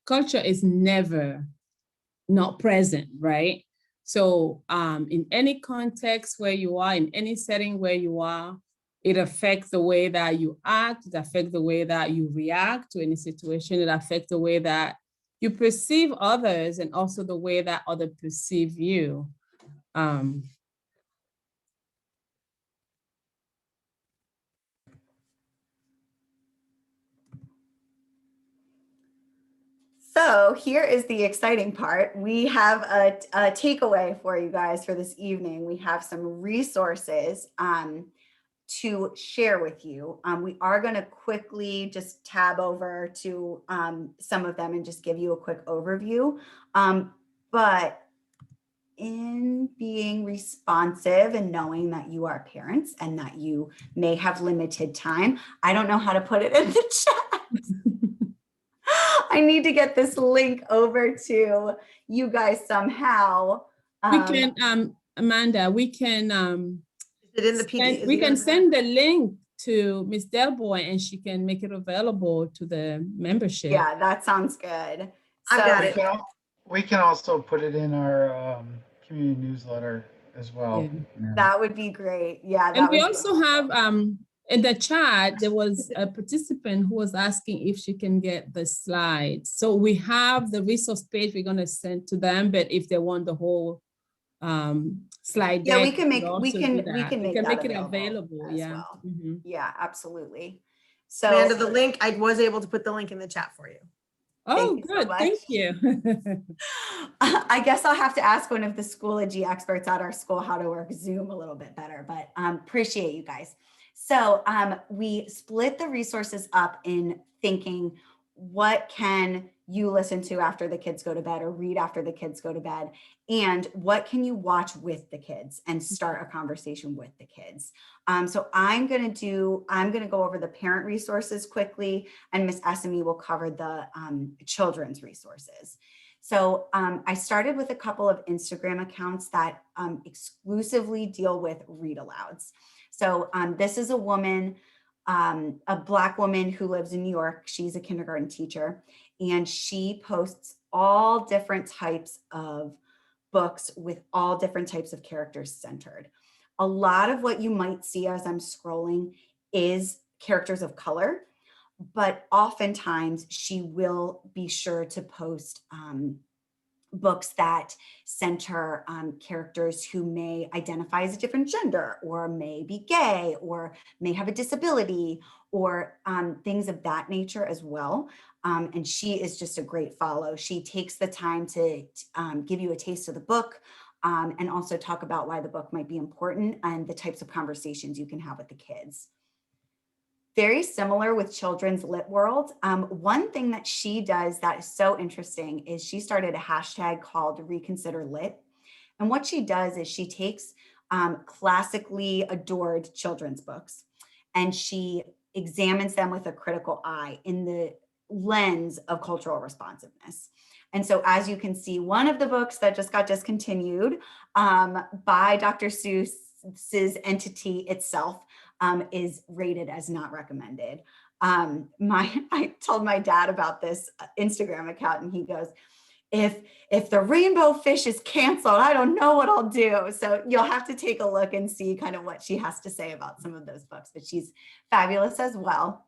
culture is never not present, right? So in any context where you are, in any setting where you are, it affects the way that you act, it affects the way that you react to any situation, it affects the way that you perceive others, and also the way that others perceive you. So here is the exciting part. We have a takeaway for you guys for this evening. We have some resources to share with you. We are going to quickly just tab over to some of them and just give you a quick overview. But in being responsive and knowing that you are parents and that you may have limited time, I don't know how to put it in the chat. I need to get this link over to you guys somehow. We can, Amanda, we can, Is it in the PD? we can send the link to Ms. Delboy and she can make it available to the membership. Yeah, that sounds good. I got it. We can also put it in our community newsletter as well. Yeah. That would be great. Yeah. And we also have, in the chat, there was a participant who was asking if she can get the slides. So we have the resource page we're gonna send to them, but if they want the whole slide Yeah, deck, we can make it that available. as Yeah. well. Mhm. Yeah, absolutely. So Amanda, the link, I was able to put the link in the chat for you. Oh, you so good. much. Thank you. I guess I'll have to ask one of the Schoology experts at our school how to work Zoom a little bit better, but appreciate you guys. So we split the resources up in thinking, what can you listen to after the kids go to bed or read after the kids go to bed? And what can you watch with the kids and start a conversation with the kids? So I'm going to go over the parent resources quickly, and Ms. Essimi will cover the children's resources. So I started with a couple of Instagram accounts that exclusively deal with read alouds. So this is a woman, a Black woman who lives in New York. She's a kindergarten teacher, and she posts all different types of books with all different types of characters centered. A lot of what you might see as I'm scrolling is characters of color, but oftentimes she will be sure to post books that center characters who may identify as a different gender, or may be gay, or may have a disability, or things of that nature as well. And she is just a great follow. She takes the time to give you a taste of the book, and also talk about why the book might be important and the types of conversations you can have with the kids. Very similar with Children's Lit World. One thing that she does that is so interesting is she started a hashtag called Reconsider Lit. And what she does is she takes classically adored children's books and she examines them with a critical eye in the lens of cultural responsiveness. And so as you can see, one of the books that just got discontinued by Dr. Seuss's entity itself is rated as not recommended. I told my dad about this Instagram account and he goes, if the rainbow fish is canceled, I don't know what I'll do. So you'll have to take a look and see kind of what she has to say about some of those books, but she's fabulous as well.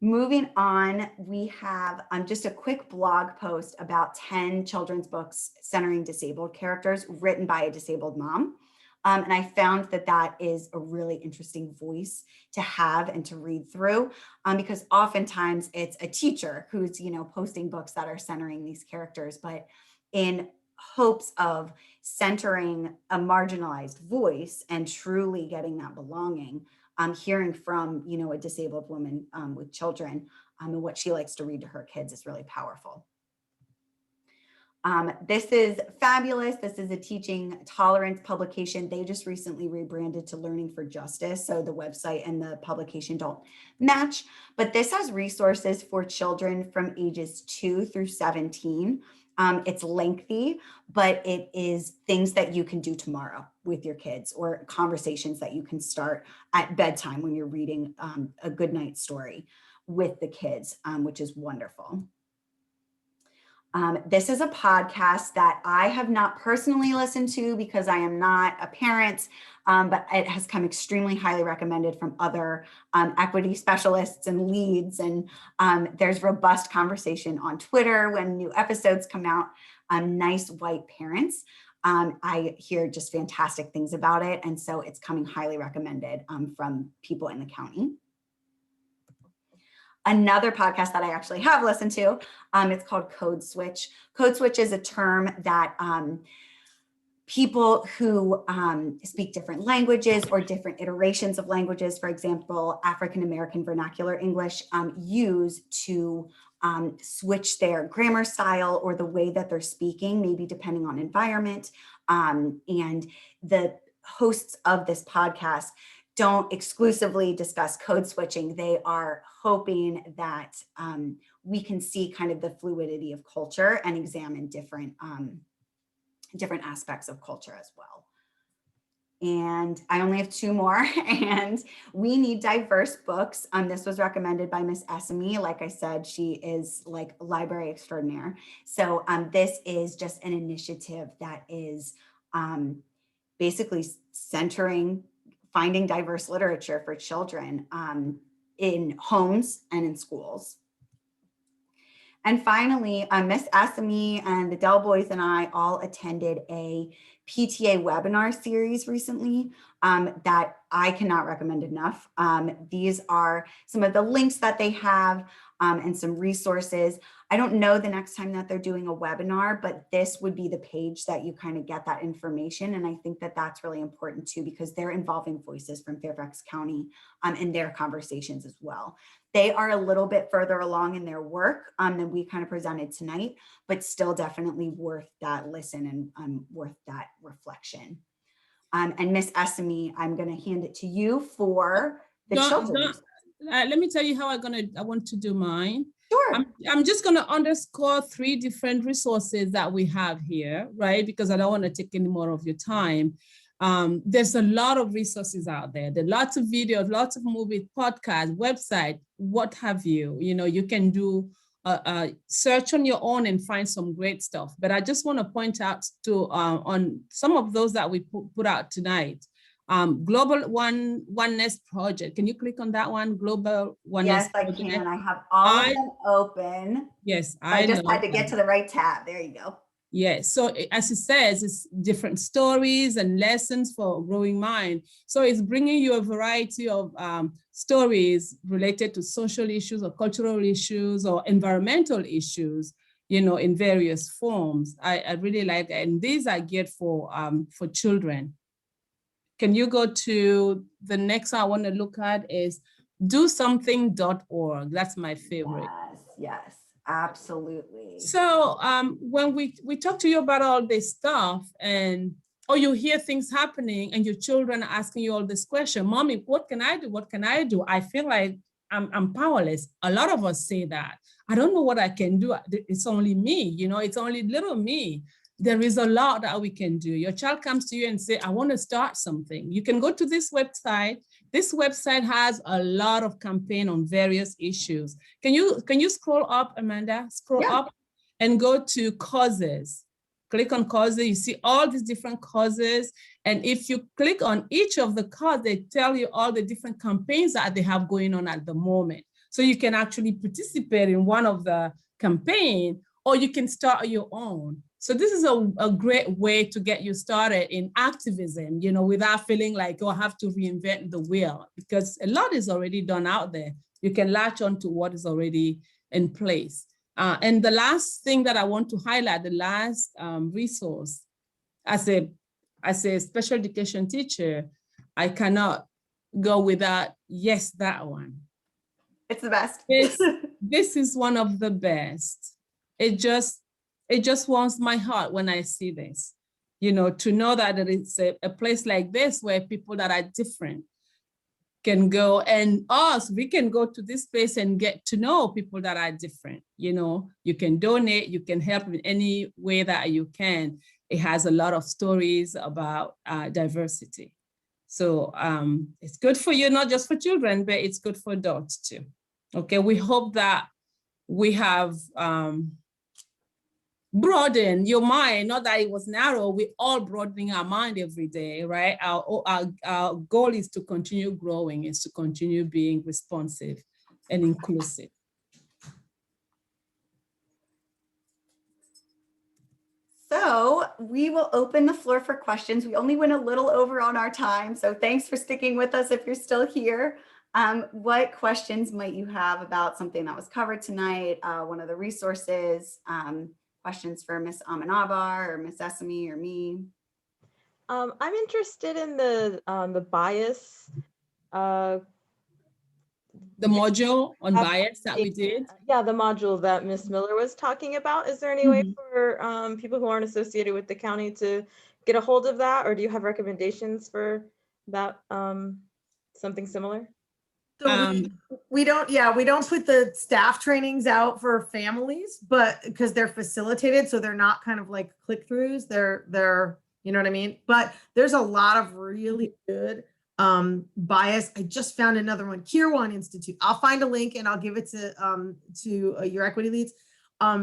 Moving on, we have just a quick blog post about 10 children's books centering disabled characters written by a disabled mom. And I found that that is a really interesting voice to have and to read through, because oftentimes it's a teacher who's, posting books that are centering these characters, but in hopes of centering a marginalized voice and truly getting that belonging, hearing from, a disabled woman with children and what she likes to read to her kids is really powerful. This is fabulous. This is a teaching tolerance publication. They just recently rebranded to Learning for Justice. So the website and the publication don't match, but this has resources for children from ages 2 through 17. It's lengthy, but it is things that you can do tomorrow with your kids or conversations that you can start at bedtime when you're reading a good night story with the kids, which is wonderful. This is a podcast that I have not personally listened to because I am not a parent, but it has come extremely highly recommended from other equity specialists and leads. And there's robust conversation on Twitter when new episodes come out. Nice White Parents. I hear just fantastic things about it. And so it's coming highly recommended from people in the county. Another podcast that I actually have listened to, it's called Code Switch. Code Switch is a term that people who speak different languages or different iterations of languages, for example, African American vernacular English, use to switch their grammar style or the way that they're speaking, maybe depending on environment. And the hosts of this podcast don't exclusively discuss code switching. They are hoping that we can see kind of the fluidity of culture and examine different aspects of culture as well. And I only have 2 more, and we need diverse books. This was recommended by Ms. Essimi. Like I said, she is like library extraordinaire. So this is just an initiative that is basically centering finding diverse literature for children in homes and in schools. And finally, Ms. Essimi and the Dell Boys and I all attended a PTA webinar series recently that I cannot recommend enough. These are some of the links that they have and some resources. I don't know the next time that they're doing a webinar, but this would be the page that you kind of get that information. And I think that that's really important too, because they're involving voices from Fairfax County in their conversations as well. They are a little bit further along in their work than we kind of presented tonight, but still definitely worth that listen and worth that reflection. And Ms. Essimi, I'm going to hand it to you for the children. Let me tell you how I want to do mine. Sure. I'm just going to underscore 3 different resources that we have here, right? Because I don't want to take any more of your time. There's a lot of resources out there. There are lots of videos, lots of movies, podcasts, website, what have you. You know, you can do a search on your own and find some great stuff. But I just want to point out to on some of those that we put out tonight. Global Oneness Project. Can you click on that one? Global Oneness Project. Yes, I can. I have all of them open. Yes, I just had to get to the right tab. There you go. Yes, so as it says, it's different stories and lessons for a growing mind. So it's bringing you a variety of stories related to social issues or cultural issues or environmental issues, you know, in various forms. I really like that. And these are geared for children. Can you go to the next one I want to look at is dosomething.org. That's my favorite. Yes, absolutely. So when we talk to you about all this stuff or you hear things happening and your children are asking you all this question, Mommy, what can I do? What can I do? I feel like I'm powerless. A lot of us say that. I don't know what I can do. It's only me, you know, it's only little me. There is a lot that we can do. Your child comes to you and say, I want to start something. You can go to this website. This website has a lot of campaign on various issues. Can you scroll up, Amanda? Scroll up and go to causes. Click on causes. You see all these different causes. And if you click on each of the causes, they tell you all the different campaigns that they have going on at the moment. So you can actually participate in one of the campaign, or you can start your own. So this is a great way to get you started in activism, you know, without feeling like, oh, I have to reinvent the wheel, because a lot is already done out there. You can latch on to what is already in place. And the last thing that I want to highlight, the last resource, as a special education teacher, I cannot go without, yes, that one. It's the best. This is one of the best. It just warms my heart when I see this, you know, to know that it's a place like this where people that are different can go, and we can go to this place and get to know people that are different. You know, you can donate, you can help in any way that you can. It has a lot of stories about diversity. So it's good for you, not just for children, but it's good for adults too. Okay, we hope that we have broaden your mind, not that it was narrow. We're all broadening our mind every day, right? Our goal is to continue growing, is to continue being responsive and inclusive. So we will open the floor for questions. We only went a little over on our time, so thanks for sticking with us if you're still here. What questions might you have about something that was covered tonight, one of the resources? Questions for Ms. Amenabar or Ms. Essimi or me? I'm interested in the bias. The module on bias that we did. Yeah, the module that Ms. Miller was talking about. Is there any way Mhm. for people who aren't associated with the county to get a hold of that? Or do you have recommendations for that, something similar? So we don't put the staff trainings out for families, but because they're facilitated, so they're not kind of like click-throughs, they're, you know what I mean? But there's a lot of really good bias. I just found another one, Kirwan Institute. I'll find a link and I'll give it to your equity leads.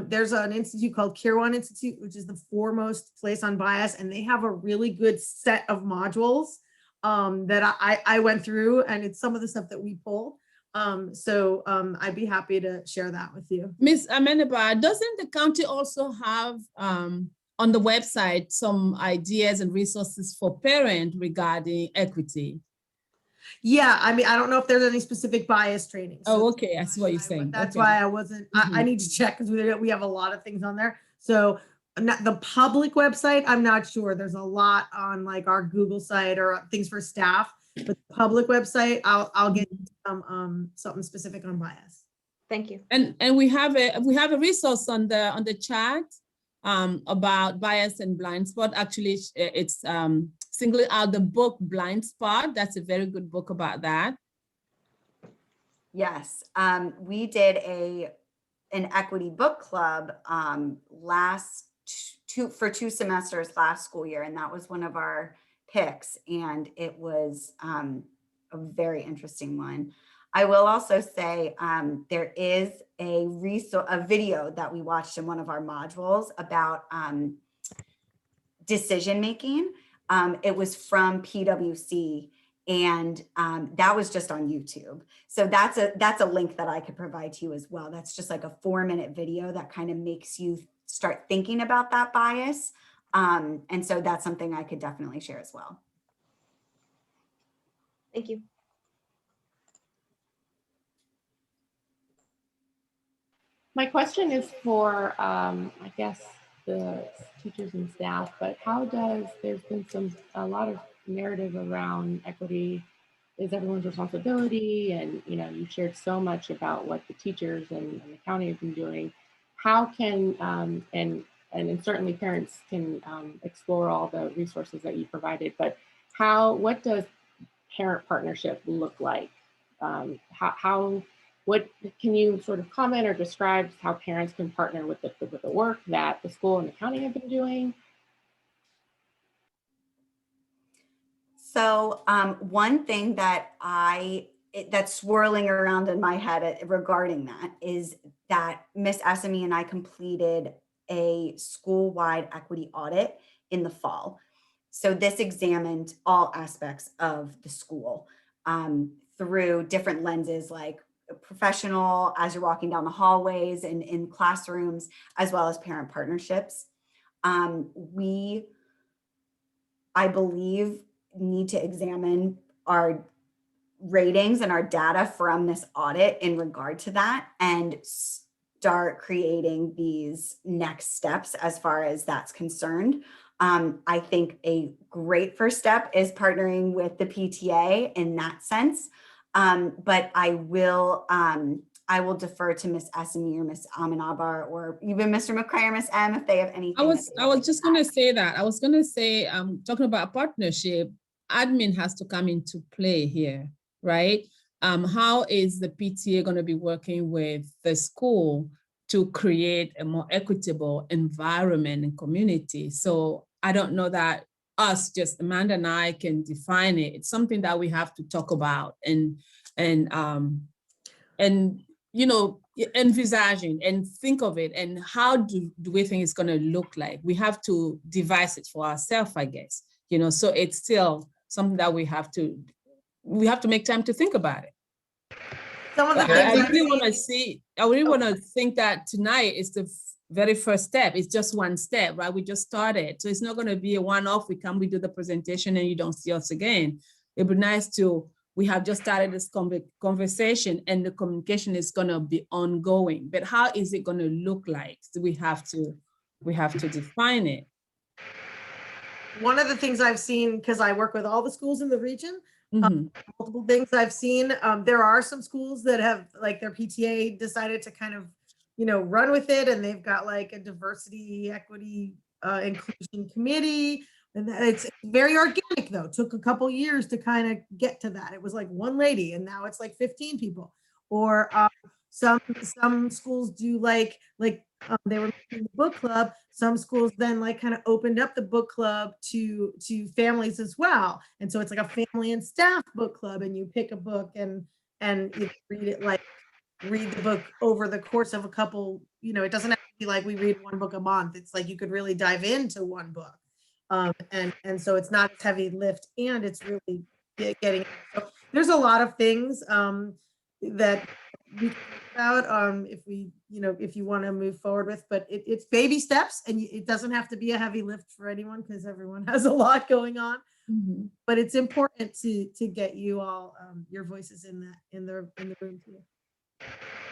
There's an institute called Kirwan Institute, which is the foremost place on bias, and they have a really good set of modules that I went through, and it's some of the stuff that we pulled. I'd be happy to share that with you. Ms. Amenabar, doesn't the county also have on the website some ideas and resources for parents regarding equity? Yeah, I mean, I don't know if there's any specific bias training. Oh, okay, I see what you're saying. That's Okay. why I wasn't, I need to check because we have a lot of things on there. So the public website, I'm not sure. There's a lot on like our Google site or things for staff, but the public website, I'll get something specific on bias. Thank you. And we have a resource on the chat about bias and blind spot. Actually, it's singling out the book Blind Spot. That's a very good book about that. Yes, we did an equity book club for 2 semesters last school year, and that was one of our picks, and it was a very interesting one. I will also say there is a video that we watched in one of our modules about decision making. It was from PwC, and that was just on YouTube. So that's a link that I could provide to you as well. That's just like a 4-minute video that kind of makes you start thinking about that bias. And so that's something I could definitely share as well. Thank you. My question is for, I guess, the teachers and staff, but there's been a lot of narrative around equity is everyone's responsibility, and you shared so much about what the teachers and the county have been doing. How can and certainly parents can explore all the resources that you provided, but what does parent partnership look like? What can you sort of comment or describe how parents can partner with the work that the school and the county have been doing? So one thing that that's swirling around in my head regarding that is that Ms. Essimi and I completed a school-wide equity audit in the fall. So this examined all aspects of the school through different lenses, like professional, as you're walking down the hallways and in classrooms, as well as parent partnerships. We, I believe, need to examine our ratings and our data from this audit in regard to that and start creating these next steps as far as that's concerned. I think a great first step is partnering with the PTA in that sense. But I will defer to Ms. Essimi or Ms. Amenabar or even Mr. McCray or Ms. M if they have anything. I was just going to say that. I was going to say, talking about partnership, admin has to come into play here, right? How is the PTA going to be working with the school to create a more equitable environment and community? So I don't know that just Amanda and I can define it. It's something that we have to talk about and envisaging and think of it, and how do we think it's going to look like? We have to devise it for ourselves, I guess. So it's still something that we have to make time to think about it. I really want to think that tonight is the very first step. It's just one step, right? We just started. So it's not going to be a one-off. We do the presentation and you don't see us again. It'd be nice we have just started this conversation and the communication is going to be ongoing. But how is it going to look like? So we have to define it. one of the things I've seen, because I work with all the schools in the region, Mhm. multiple things I've seen. There are some schools that have like their PTA decided to kind of, run with it, and they've got like a diversity, equity, inclusion committee. And it's very organic though. Took a couple years to kind of get to that. It was like one lady, and now it's like 15 people. Or some schools do like they were making the book club. Some schools then like kind of opened up the book club to families as well. And so it's like a family and staff book club, and you pick a book and you read it, like read the book over the course of a couple, it doesn't have to be like we read one book a month. It's like you could really dive into one book. And so it's not as heavy lift, and it's really getting, so there's a lot of things that we can talk about if we, if you want to move forward with, but it's baby steps, and it doesn't have to be a heavy lift for anyone because everyone has a lot going on. Mhm. But it's important to get you all your voices in the room too.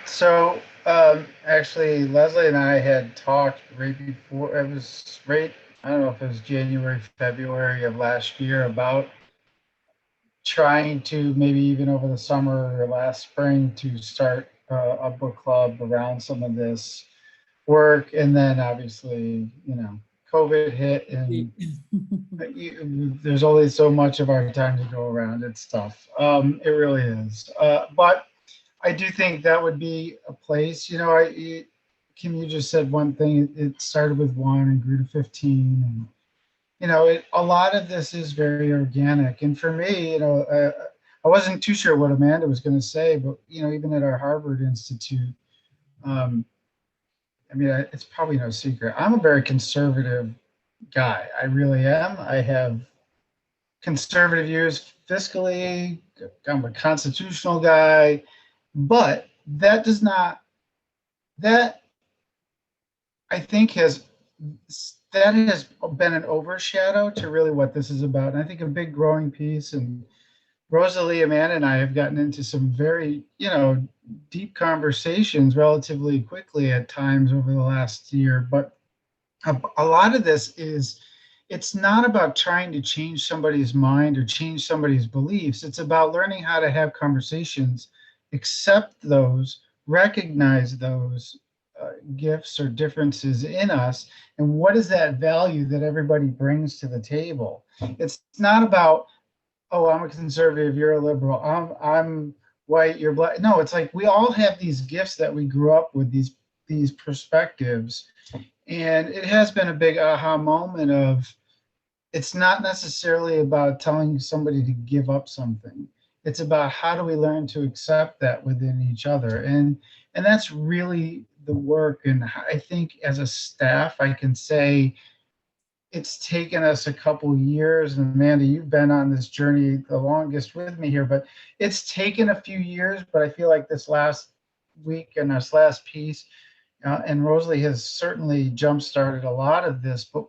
So actually, Leslie and I had talked right before, it was right, I don't know if it was January, February of last year, about trying to maybe even over the summer or last spring to start a book club around some of this work. And then obviously, COVID hit, and there's only so much of our time to go around. It's tough. It really is. But I do think that would be a place, Kim, you just said one thing, it started with 1 and grew to 15. And, a lot of this is very organic. And for me, I wasn't too sure what Amanda was going to say, but, even at our Harvard Institute, it's probably no secret. I'm a very conservative guy. I really am. I have conservative views fiscally. I'm a constitutional guy. But that I think has been an overshadow to really what this is about. And I think a big growing piece, and Rosalie, Amanda, and I have gotten into some very, deep conversations relatively quickly at times over the last year. But a lot of this is, it's not about trying to change somebody's mind or change somebody's beliefs. It's about learning how to have conversations, accept those, recognize those gifts or differences in us, and what is that value that everybody brings to the table. It's not about, oh, I'm a conservative, you're a liberal, I'm white, you're black. No, it's like we all have these gifts that we grew up with, these perspectives. And it has been a big aha moment of, it's not necessarily about telling somebody to give up something. It's about how do we learn to accept that within each other. And that's really the work. And I think as a staff, I can say it's taken us a couple years. And Amanda, you've been on this journey the longest with me here, but it's taken a few years. But I feel like this last week and this last piece, and Rosalie has certainly jump-started a lot of this, but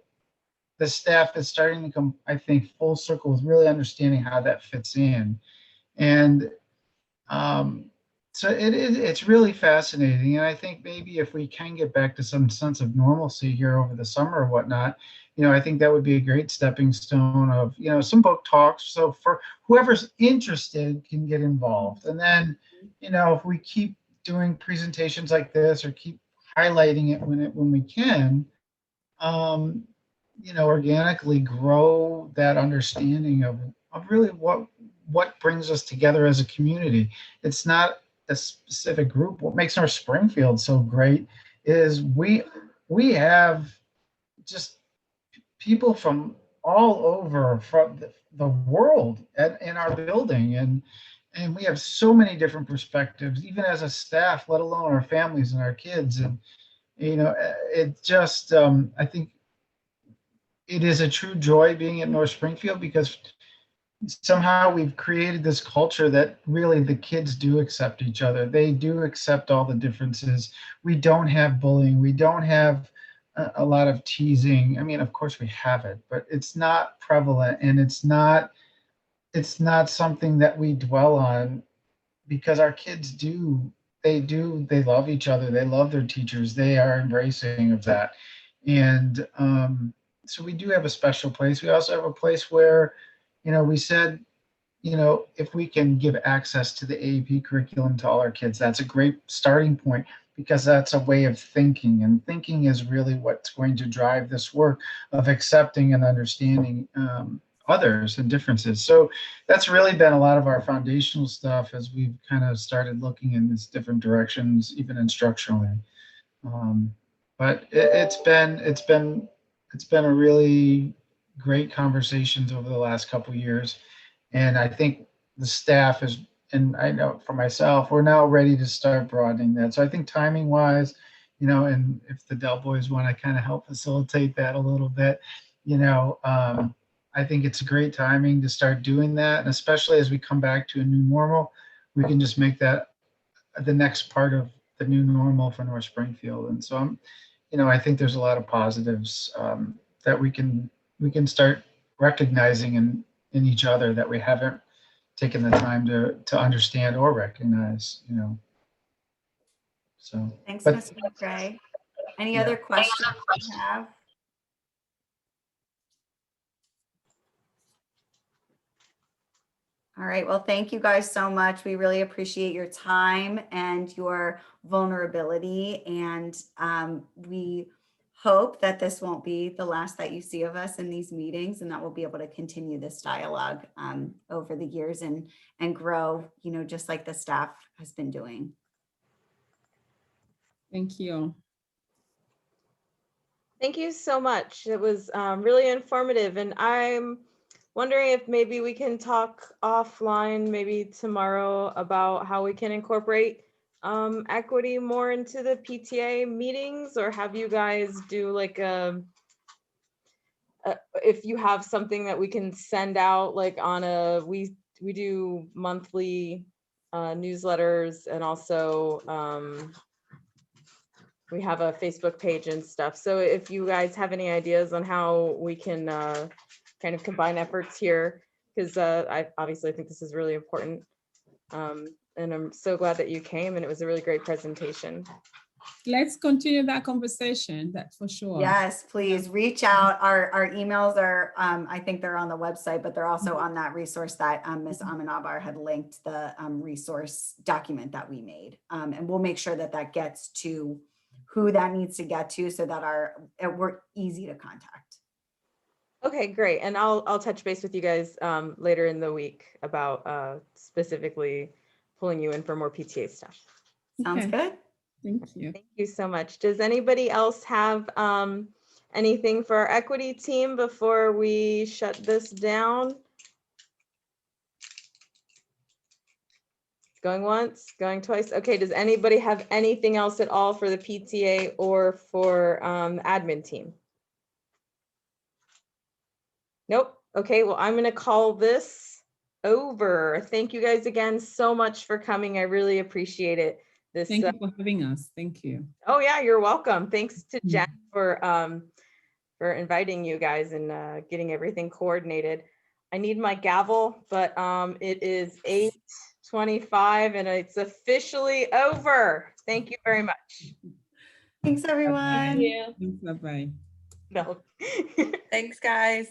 the staff is starting to come, I think, full circle with really understanding how that fits in. And so it's really fascinating. And I think maybe if we can get back to some sense of normalcy here over the summer or whatnot, I think that would be a great stepping stone of, some book talks. So for whoever's interested can get involved. And then, if we keep doing presentations like this or keep highlighting it when we can, organically grow that understanding of really what brings us together as a community. It's not a specific group. What makes our Springfield so great is we have just people from all over from the world in our building, and we have so many different perspectives, even as a staff, let alone our families and our kids. And it just I think it is a true joy being at North Springfield, because somehow we've created this culture that really the kids do accept each other. They do accept all the differences. We don't have bullying. We don't have a lot of teasing. I mean, of course we have it, but it's not prevalent, and it's not something that we dwell on, because our kids they love each other. They love their teachers. They are embracing of that. And so we do have a special place. We also have a place where, we said, if we can give access to the AAP curriculum to all our kids, that's a great starting point, because that's a way of thinking, and thinking is really what's going to drive this work of accepting and understanding others and differences. So that's really been a lot of our foundational stuff as we've kind of started looking in these different directions, even instructionally. But it's been a really great conversations over the last couple of years. And I think the staff is, and I know for myself, we're now ready to start broadening that. So I think timing wise, and if the Del Boys want to kind of help facilitate that a little bit, I think it's a great timing to start doing that. And especially as we come back to a new normal, we can just make that the next part of the new normal for North Springfield. And so I think there's a lot of positives that we can start recognizing in each other that we haven't taken the time to understand or recognize, So Thanks, but- Ms. McRae. Any Yeah. other questions you have? All right, well, thank you guys so much. We really appreciate your time and your vulnerability. And we hope that this won't be the last that you see of us in these meetings, and that we'll be able to continue this dialogue over the years and grow, just like the staff has been doing. Thank you. Thank you so much. It was really informative, and I'm wondering if maybe we can talk offline, maybe tomorrow, about how we can incorporate equity more into the PTA meetings, or have you guys do like if you have something that we can send out, like on we do monthly newsletters, and also we have a Facebook page and stuff. So if you guys have any ideas on how we can kind of combine efforts here, because I obviously think this is really important. And I'm so glad that you came, and it was a really great presentation. Let's continue that conversation, that's for sure. Yes, please reach out. Our emails are, I think they're on the website, but they're also on that resource that Ms. Amenabar had linked, the resource document that we made. And we'll make sure that that gets to who that needs to get to, so that we're easy to contact. Okay, great. And I'll touch base with you guys later in the week about specifically pulling you in for more PTA stuff. Sounds good. Thank you. Thank you so much. Does anybody else have anything for our equity team before we shut this down? Going once, going twice. Okay, does anybody have anything else at all for the PTA or for admin team? Nope. Okay, well, I'm gonna call this over. Thank you guys again so much for coming. I really appreciate it. Thank you for having us. Thank you. Oh yeah, you're welcome. Thanks to Jen for inviting you guys and getting everything coordinated. I need my gavel, but it is 8:25 and it's officially over. Thank you very much. Thanks, everyone. Bye-bye. No. Thanks, guys.